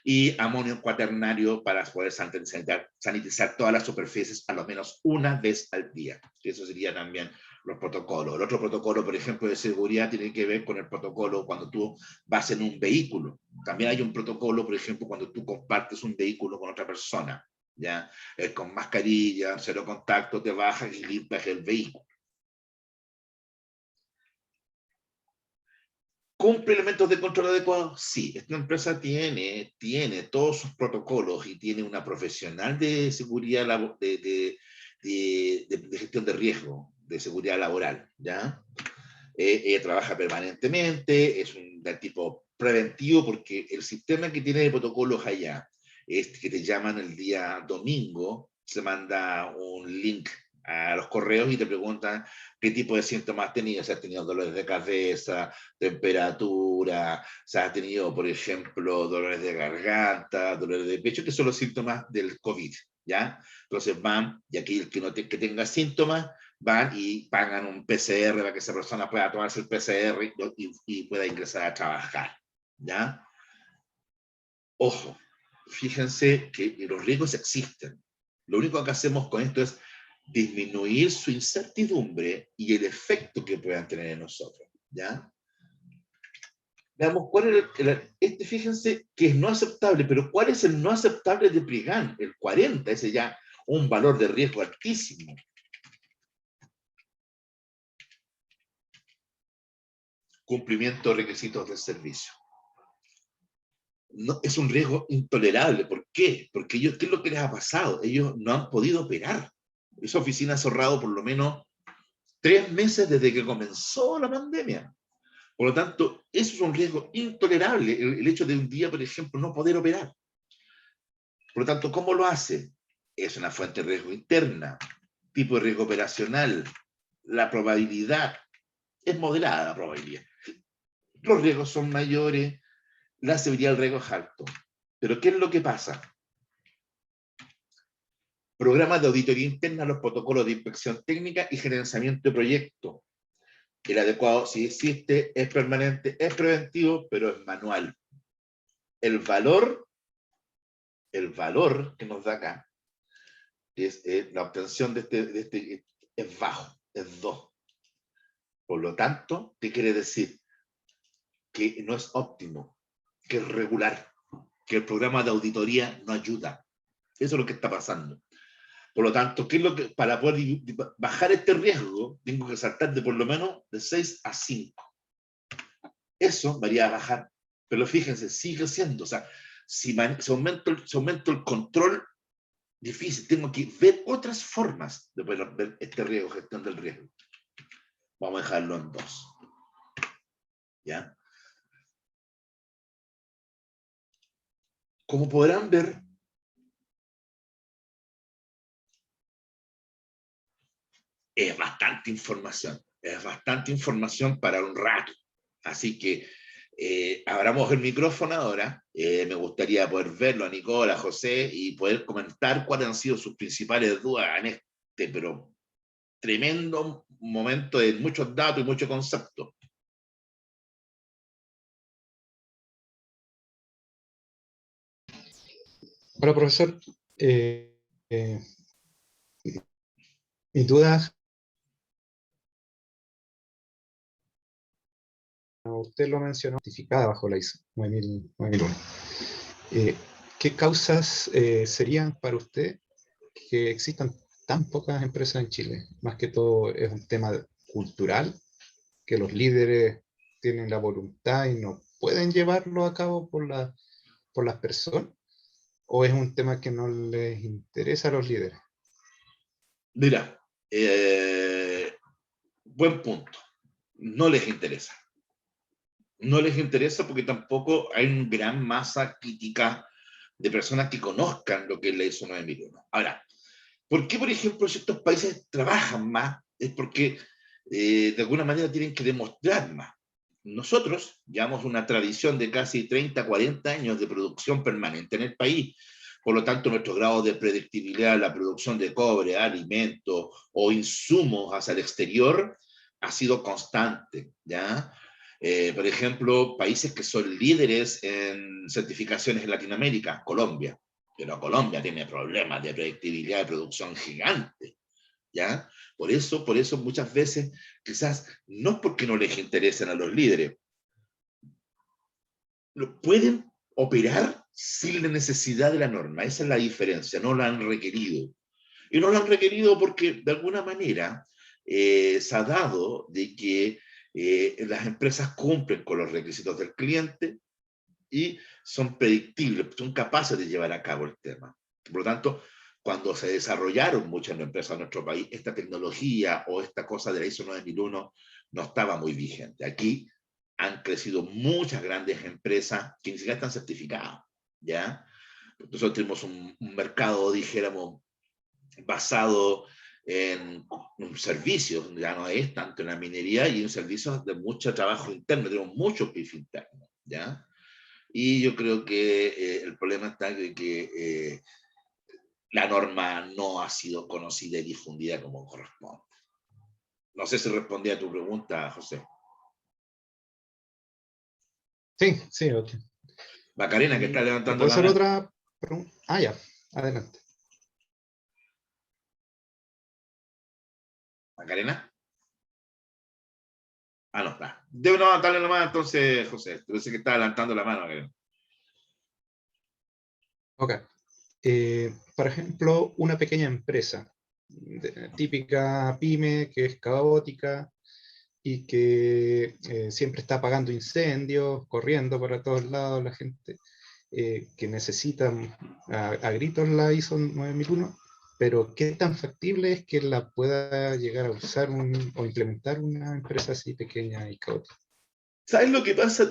y amonio cuaternario para poder sanitizar todas las superficies a lo menos una vez al día. Eso sería también los protocolos. El otro protocolo, por ejemplo, de seguridad tiene que ver con el protocolo cuando tú vas en un vehículo. También hay un protocolo, por ejemplo, cuando tú compartes un vehículo con otra persona, ¿ya? Con mascarilla, cero contacto, te bajas y limpias el vehículo. ¿Cumple elementos de control adecuados? Sí, esta empresa tiene todos sus protocolos y tiene una profesional de seguridad, de gestión de riesgo, de seguridad laboral, ¿ya? Ella trabaja permanentemente, es de tipo preventivo porque el sistema que tiene de protocolos allá es que te llaman el día domingo, se manda un link a los correos y te preguntan qué tipo de síntomas has tenido, si has tenido dolores de cabeza, temperatura, si has tenido, por ejemplo, dolores de garganta, dolores de pecho, que son los síntomas del COVID, ¿ya? Entonces van, y aquí el que, no que tenga síntomas, van y pagan un PCR para que esa persona pueda tomarse el PCR y pueda ingresar a trabajar, ¿ya? Ojo, fíjense que los riesgos existen. Lo único que hacemos con esto es disminuir su incertidumbre y el efecto que puedan tener en nosotros, ¿ya? Veamos cuál es fíjense que es no aceptable, pero ¿cuál es el no aceptable de Prigán? El 40, ese ya un valor de riesgo altísimo. Cumplimiento de requisitos del servicio. No, es un riesgo intolerable. ¿Por qué? Porque ellos, ¿qué es lo que les ha pasado? Ellos no han podido operar. Esa oficina ha cerrado por lo menos 3 meses desde que comenzó la pandemia. Por lo tanto, eso es un riesgo intolerable, el hecho de un día, por ejemplo, no poder operar. Por lo tanto, ¿cómo lo hace? Es una fuente de riesgo interna, tipo de riesgo operacional, la probabilidad es moderada, la probabilidad. Los riesgos son mayores, la severidad del riesgo es alto. Pero ¿qué es lo que pasa? Programas de auditoría interna, los protocolos de inspección técnica y gerenciamiento de proyectos. El adecuado, si existe, es permanente, es preventivo, pero es manual. El valor que nos da acá es la obtención de este es bajo, es 2. Por lo tanto, ¿qué quiere decir? Que no es óptimo, que es regular, que el programa de auditoría no ayuda. Eso es lo que está pasando. Por lo tanto, ¿qué es lo que, para poder bajar este riesgo, tengo que saltar de por lo menos de 6 a 5? Eso me haría bajar Pero fíjense, sigue siendo, o sea, si aumento el control, difícil, tengo que ver otras formas de poder ver este riesgo, gestión del riesgo. Vamos a dejarlo en 2. ¿Ya? Como podrán ver, es bastante información para un rato. Así que abramos el micrófono ahora. Me gustaría poder verlo a Nicola, a José, y poder comentar cuáles han sido sus principales dudas en este, pero tremendo momento de muchos datos y muchos conceptos. Hola, profesor. Mis dudas, usted lo mencionó, certificada bajo la ISO 9001. ¿Qué causas serían para usted que existan tan pocas empresas en Chile? Más que todo es un tema cultural, que los líderes tienen la voluntad y no pueden llevarlo a cabo por las personas, o es un tema que no les interesa a los líderes. Mira, buen punto. No les interesa. No les interesa porque tampoco hay una gran masa crítica de personas que conozcan lo que es la ISO 9001. Ahora, ¿por qué, por ejemplo, ciertos países trabajan más? Es porque de alguna manera tienen que demostrar más. Nosotros llevamos una tradición de casi 30, 40 años de producción permanente en el país. Por lo tanto, nuestro grado de predictibilidad en la producción de cobre, alimentos o insumos hacia el exterior ha sido constante, ¿ya? Por ejemplo, países que son líderes en certificaciones en Latinoamérica, Colombia. Pero Colombia tiene problemas de predictibilidad de producción gigante, ¿ya? Por eso muchas veces, quizás, no es porque no les interesen a los líderes, pueden operar sin la necesidad de la norma. Esa es la diferencia, no la han requerido. Y no lo han requerido porque, de alguna manera, se ha dado de que las empresas cumplen con los requisitos del cliente y son predictibles, son capaces de llevar a cabo el tema. Por lo tanto, cuando se desarrollaron muchas empresas en nuestro país, esta tecnología o esta cosa de la ISO 9001 no estaba muy vigente. Aquí han crecido muchas grandes empresas que ni siquiera están certificadas, ¿ya? Nosotros tenemos un mercado, dijéramos, basado en un servicio, ya no es tanto en la minería, y en servicios de mucho trabajo interno, tenemos mucho PIB interno, ¿ya? Y yo creo que el problema está en que la norma no ha sido conocida y difundida como corresponde. No sé si respondí a tu pregunta, José. Sí, sí, ok. Macarena, que está ¿Le levantando puedo la hacer mano. otra pregunta? Ah, ya, adelante. Macarena. Ah, no, está. Debo no darle la mano entonces, José. Parece que está adelantando la mano, Macarena. Ok. Por ejemplo, una pequeña empresa, típica pyme, que es caótica y que siempre está apagando incendios, corriendo para todos lados la gente, que necesita a gritos la ISO 9001, pero ¿qué tan factible es que la pueda llegar a usar o implementar una empresa así pequeña y caótica? ¿Sabes lo que pasa,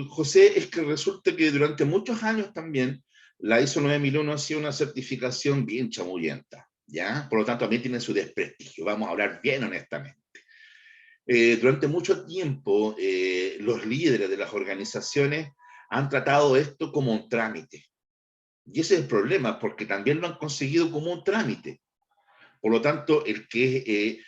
José? Es que resulta que durante muchos años también la ISO 9001 ha sido una certificación bien chamullenta, ¿ya? Por lo tanto, también tiene su desprestigio. Vamos a hablar bien honestamente. Durante mucho tiempo, los líderes de las organizaciones han tratado esto como un trámite. Y ese es el problema, porque también lo han conseguido como un trámite. Por lo tanto, el que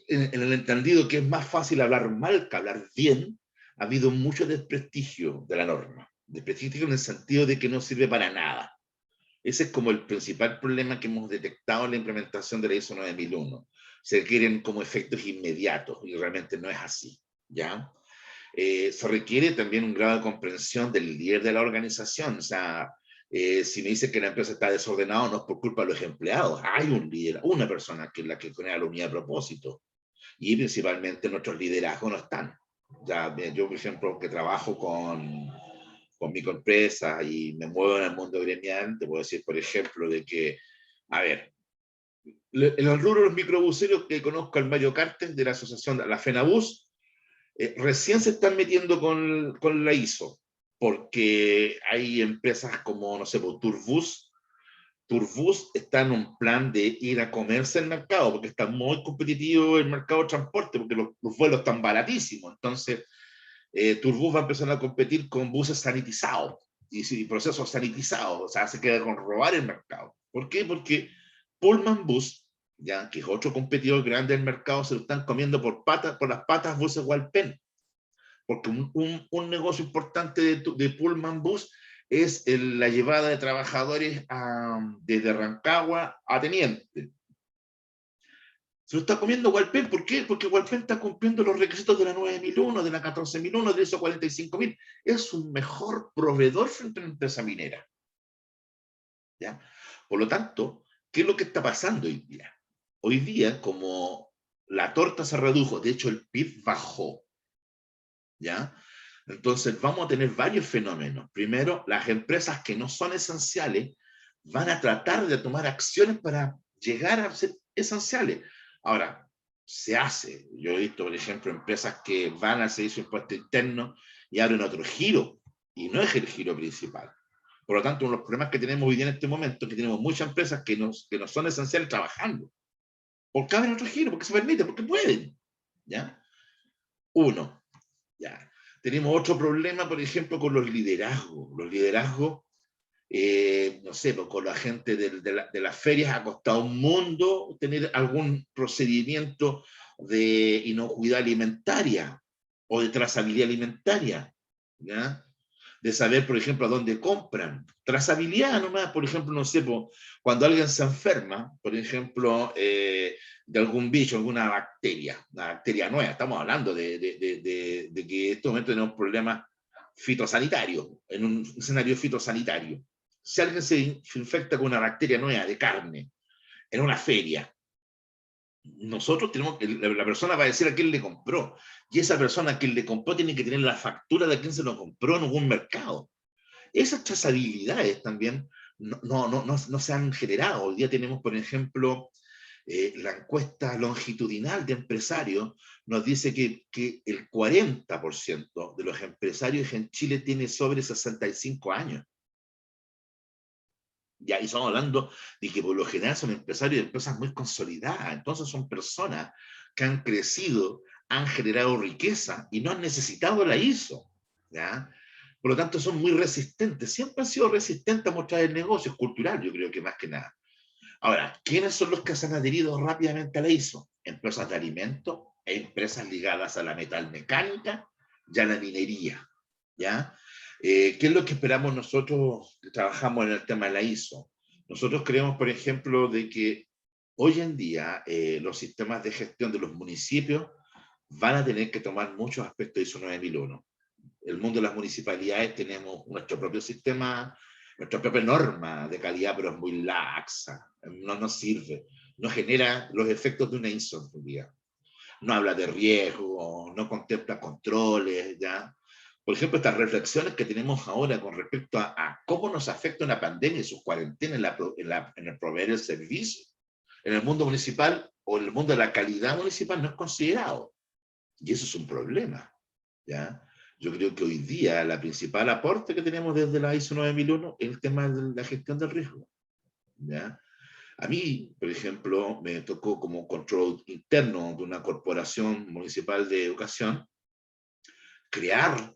en el entendido que es más fácil hablar mal que hablar bien, ha habido mucho desprestigio de la norma. Desprestigio en el sentido de que no sirve para nada. Ese es como el principal problema que hemos detectado en la implementación de la ISO 9001. Se requieren como efectos inmediatos y realmente no es así, ¿ya? Se requiere también un grado de comprensión del líder de la organización. O sea, si me dice que la empresa está desordenada, no es por culpa de los empleados. Hay un líder, una persona que es la que crea la unidad de propósito. Y principalmente nuestros liderazgos no están. Ya, bien, yo, por ejemplo, que trabajo con microempresas y me muevo en el mundo gremial, te puedo decir, por ejemplo, de que, a ver, en el rubro de los microbuseros que conozco al Mario Cartes de la asociación, la FENABUS, recién se están metiendo con la ISO, porque hay empresas como, no sé, por Turbus está en un plan de ir a comerse el mercado, porque está muy competitivo el mercado de transporte, porque los vuelos están baratísimos. Entonces, Turbus va a empezar a competir con buses sanitizados y procesos sanitizados, o sea, se queda con robar el mercado. ¿Por qué? Porque Pullman Bus, ya, que es otro competidor grande del mercado, se lo están comiendo por las patas buses Walpen, porque un negocio importante de Pullman Bus es la llevada de trabajadores desde Rancagua a Teniente. Se lo está comiendo Walpen. ¿Por qué? Porque Walpen está cumpliendo los requisitos de la 9001, de la 14001, de ISO 45000. Es un mejor proveedor frente a una empresa minera. ¿Ya? Por lo tanto, ¿qué es lo que está pasando hoy día? Hoy día, como la torta se redujo, de hecho el PIB bajó, ¿ya? Entonces vamos a tener varios fenómenos. Primero, las empresas que no son esenciales van a tratar de tomar acciones para llegar a ser esenciales. Ahora, se hace. Yo he visto, por ejemplo, empresas que van al servicio de impuesto interno y abren otro giro, y no es el giro principal. Por lo tanto, uno de los problemas que tenemos hoy día en este momento es que tenemos muchas empresas que no son esenciales trabajando. ¿Por qué abren otro giro? Porque se permite, porque pueden. ¿Ya? Uno. Ya. Tenemos otro problema, por ejemplo, con los liderazgos. Los liderazgos, no sé, pues con la gente de las ferias ha costado un mundo tener algún procedimiento de inocuidad alimentaria o de trazabilidad alimentaria, ¿ya? De saber, por ejemplo, a dónde compran. Trazabilidad nomás, por ejemplo, no sé, cuando alguien se enferma, por ejemplo, de algún bicho, alguna bacteria, una bacteria nueva, estamos hablando de que en este momento tenemos problemas fitosanitarios, en un escenario fitosanitario. Si alguien se infecta con una bacteria nueva de carne en una feria, nosotros tenemos que, la persona va a decir a quién le compró, y esa persona a quien le compró tiene que tener la factura de quién se lo compró en algún mercado. Esas trazabilidades también no se han generado. Hoy día tenemos, por ejemplo, la encuesta longitudinal de empresarios nos dice que el 40% de los empresarios en Chile tiene sobre 65 años. Ya, y estamos hablando de que por lo general son empresarios de empresas muy consolidadas. Entonces son personas que han crecido, han generado riqueza y no han necesitado la ISO. ¿Ya? Por lo tanto, son muy resistentes. Siempre han sido resistentes a mostrar el negocio. Es cultural, yo creo que más que nada. Ahora, ¿quiénes son los que se han adherido rápidamente a la ISO? Empresas de alimentos, empresas ligadas a la metalmecánica y a la minería. ¿Ya? ¿Qué es lo que esperamos nosotros que trabajamos en el tema de la ISO? Nosotros creemos, por ejemplo, de que hoy en día los sistemas de gestión de los municipios van a tener que tomar muchos aspectos de ISO 9001. El mundo de las municipalidades tenemos nuestro propio sistema, nuestra propia norma de calidad, pero es muy laxa, no nos sirve, no genera los efectos de una ISO en día. No habla de riesgo, no contempla controles, ¿ya? Por ejemplo, estas reflexiones que tenemos ahora con respecto a cómo nos afecta una pandemia y sus cuarentenas en el proveer el servicio, en el mundo municipal o en el mundo de la calidad municipal no es considerado. Y eso es un problema, ¿ya? Yo creo que hoy día la principal aporte que tenemos desde la ISO 9001 es el tema de la gestión del riesgo, ¿ya? A mí, por ejemplo, me tocó como control interno de una corporación municipal de educación crear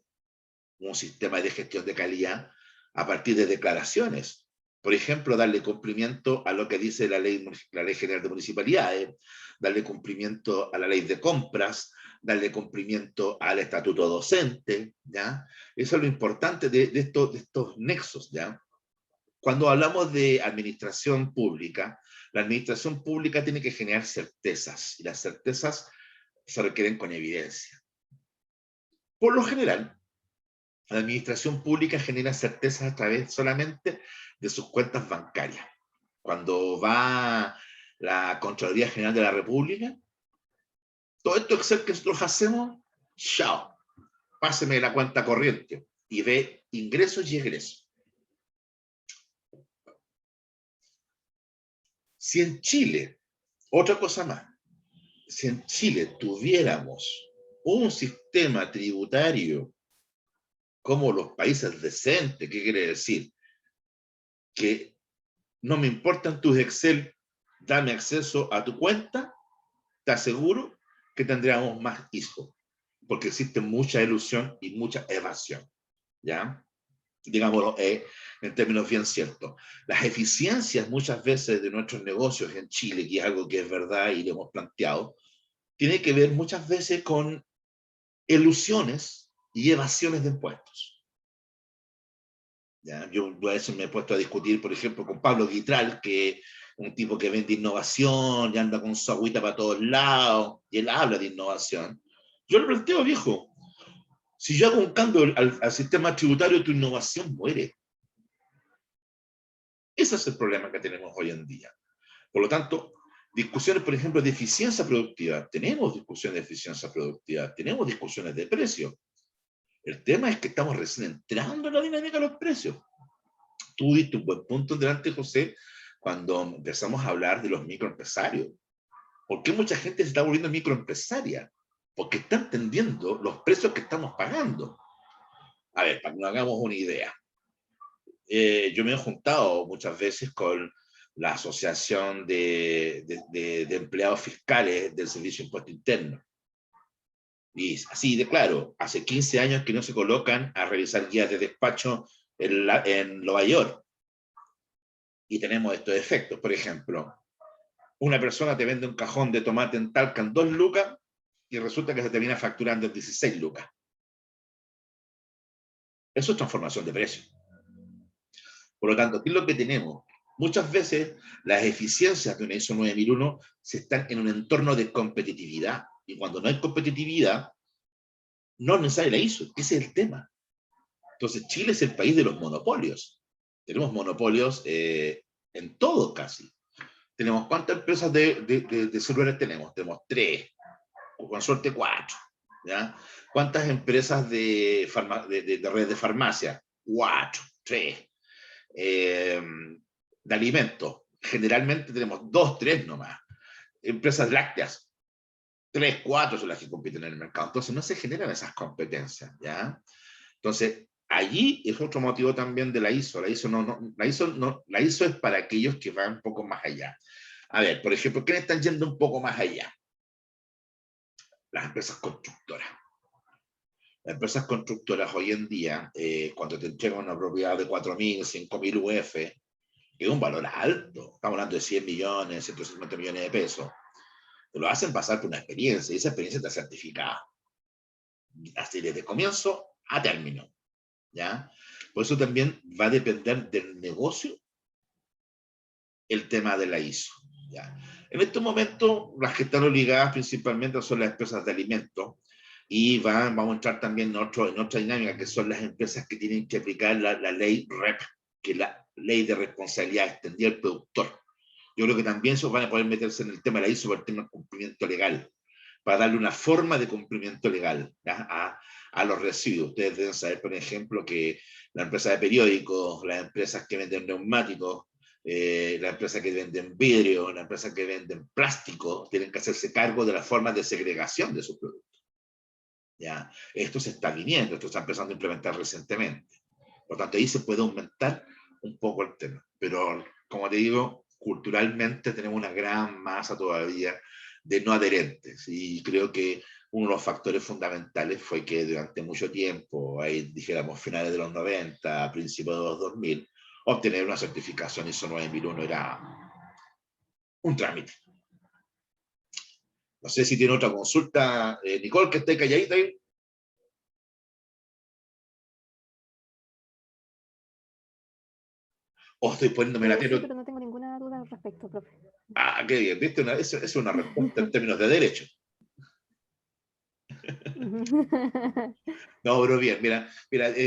un sistema de gestión de calidad a partir de declaraciones. Por ejemplo, darle cumplimiento a lo que dice la Ley General de Municipalidades, darle cumplimiento a la Ley de Compras, darle cumplimiento al Estatuto Docente, ¿ya? Eso es lo importante de estos nexos, ¿ya? Cuando hablamos de administración pública, la administración pública tiene que generar certezas, y las certezas se requieren con evidencia. Por lo general, la administración pública genera certezas a través solamente de sus cuentas bancarias. Cuando va la Contraloría General de la República, todo esto Excel que nosotros hacemos, chao, páseme la cuenta corriente y ve ingresos y egresos. Si en Chile, otra cosa más, si en Chile tuviéramos un sistema tributario como los países decentes, ¿qué quiere decir? Que no me importan tus Excel, dame acceso a tu cuenta, te aseguro que tendríamos más ISO, porque existe mucha ilusión y mucha evasión, ¿ya? Digámoslo en términos bien ciertos. Las eficiencias muchas veces de nuestros negocios en Chile, que es algo que es verdad y lo hemos planteado, tiene que ver muchas veces con ilusiones y evasiones de impuestos. ¿Ya? Yo a veces me he puesto a discutir, por ejemplo, con Pablo Guitral, que es un tipo que vende innovación y anda con su agüita para todos lados, y él habla de innovación. Yo le planteo, viejo, si yo hago un cambio al sistema tributario, tu innovación muere. Ese es el problema que tenemos hoy en día. Por lo tanto, discusiones, por ejemplo, de eficiencia productiva. Tenemos discusiones de eficiencia productiva, tenemos discusiones de precios. El tema es que estamos recién entrando en la dinámica de los precios. Tú diste un buen punto delante, José, cuando empezamos a hablar de los microempresarios. ¿Por qué mucha gente se está volviendo microempresaria? Porque está entendiendo los precios que estamos pagando. A ver, para que nos hagamos una idea. Yo me he juntado muchas veces con la Asociación de Empleados Fiscales del Servicio de Impuesto Interno. Y así de claro, hace 15 años que no se colocan a revisar guías de despacho en Nueva York. Y tenemos estos efectos. Por ejemplo, una persona te vende un cajón de tomate en Talca en 2 lucas y resulta que se termina facturando en 16 lucas. Eso es transformación de precio. Por lo tanto, ¿qué es lo que tenemos? Muchas veces las eficiencias de una ISO 9001 se están en un entorno de competitividad. Y cuando no hay competitividad, no es necesaria la ISO. Ese es el tema. Entonces, Chile es el país de los monopolios. Tenemos monopolios en todo casi. Tenemos ¿cuántas empresas de celulares tenemos? Tenemos 3, con suerte 4. ¿Ya? ¿Cuántas empresas de red de farmacia? 4, 3. De alimentos. Generalmente tenemos 2, 3 nomás. Empresas lácteas, 3, 4 son las que compiten en el mercado. Entonces no se generan esas competencias, ¿ya? Entonces, allí es otro motivo también de la ISO. La ISO es para aquellos que van un poco más allá. A ver, por ejemplo, ¿quiénes están yendo un poco más allá? Las empresas constructoras. Las empresas constructoras hoy en día, cuando te entregan una propiedad de 4.000, 5.000 UF, es un valor alto. Estamos hablando de 100 millones, 150 millones de pesos. Te lo hacen pasar por una experiencia, y esa experiencia está certificada. Así desde comienzo a término. ¿Ya? Por eso también va a depender del negocio el tema de la ISO. ¿Ya? En este momento, las que están obligadas principalmente son las empresas de alimentos, y vamos a entrar también en otra dinámica, que son las empresas que tienen que aplicar la ley REP, que es la ley de responsabilidad extendida al productor. Yo creo que también eso van a poder meterse en el tema de la ISO por el tema del cumplimiento legal, para darle una forma de cumplimiento legal a los residuos. Ustedes deben saber, por ejemplo, que la empresa de periódicos, las empresas que venden neumáticos, las empresas que venden vidrio, las empresas que venden plástico, tienen que hacerse cargo de las formas de segregación de sus productos. ¿Ya? Esto se está viniendo, esto está empezando a implementar recientemente. Por lo tanto, ahí se puede aumentar un poco el tema. Pero, como te digo, culturalmente tenemos una gran masa todavía de no adherentes. Y creo que uno de los factores fundamentales fue que durante mucho tiempo, ahí dijéramos finales de los 90, principios de los 2000, obtener una certificación ISO 9001 era un trámite. No sé si tiene otra consulta, Nicole, que esté calladita ahí. O estoy poniéndome la tela. Sí, pero no tengo ninguna duda al respecto, profe. Ah, qué bien, ¿viste? Esa es una respuesta en términos de derecho. No, pero bien, mira,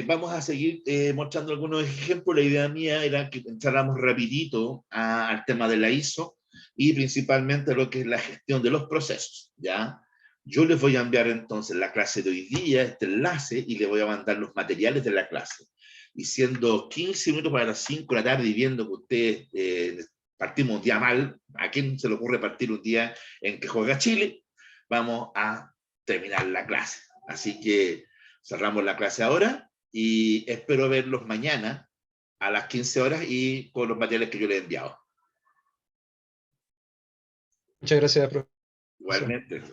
vamos a seguir mostrando algunos ejemplos. La idea mía era que entráramos rapidito al tema de la ISO y principalmente a lo que es la gestión de los procesos, ¿ya? Yo les voy a enviar entonces la clase de hoy día, este enlace, y les voy a mandar los materiales de la clase. Y siendo 15 minutos para las 5 de la tarde y viendo que ustedes partimos un día mal, ¿a quién se le ocurre partir un día en que juega Chile? Vamos a terminar la clase. Así que cerramos la clase ahora y espero verlos mañana a las 15 horas y con los materiales que yo les he enviado. Muchas gracias, profesor. Igualmente.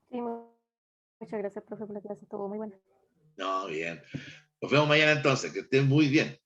Sí, muchas gracias, profe, por la clase, estuvo muy buena. No, bien. Nos vemos mañana entonces, que estén muy bien.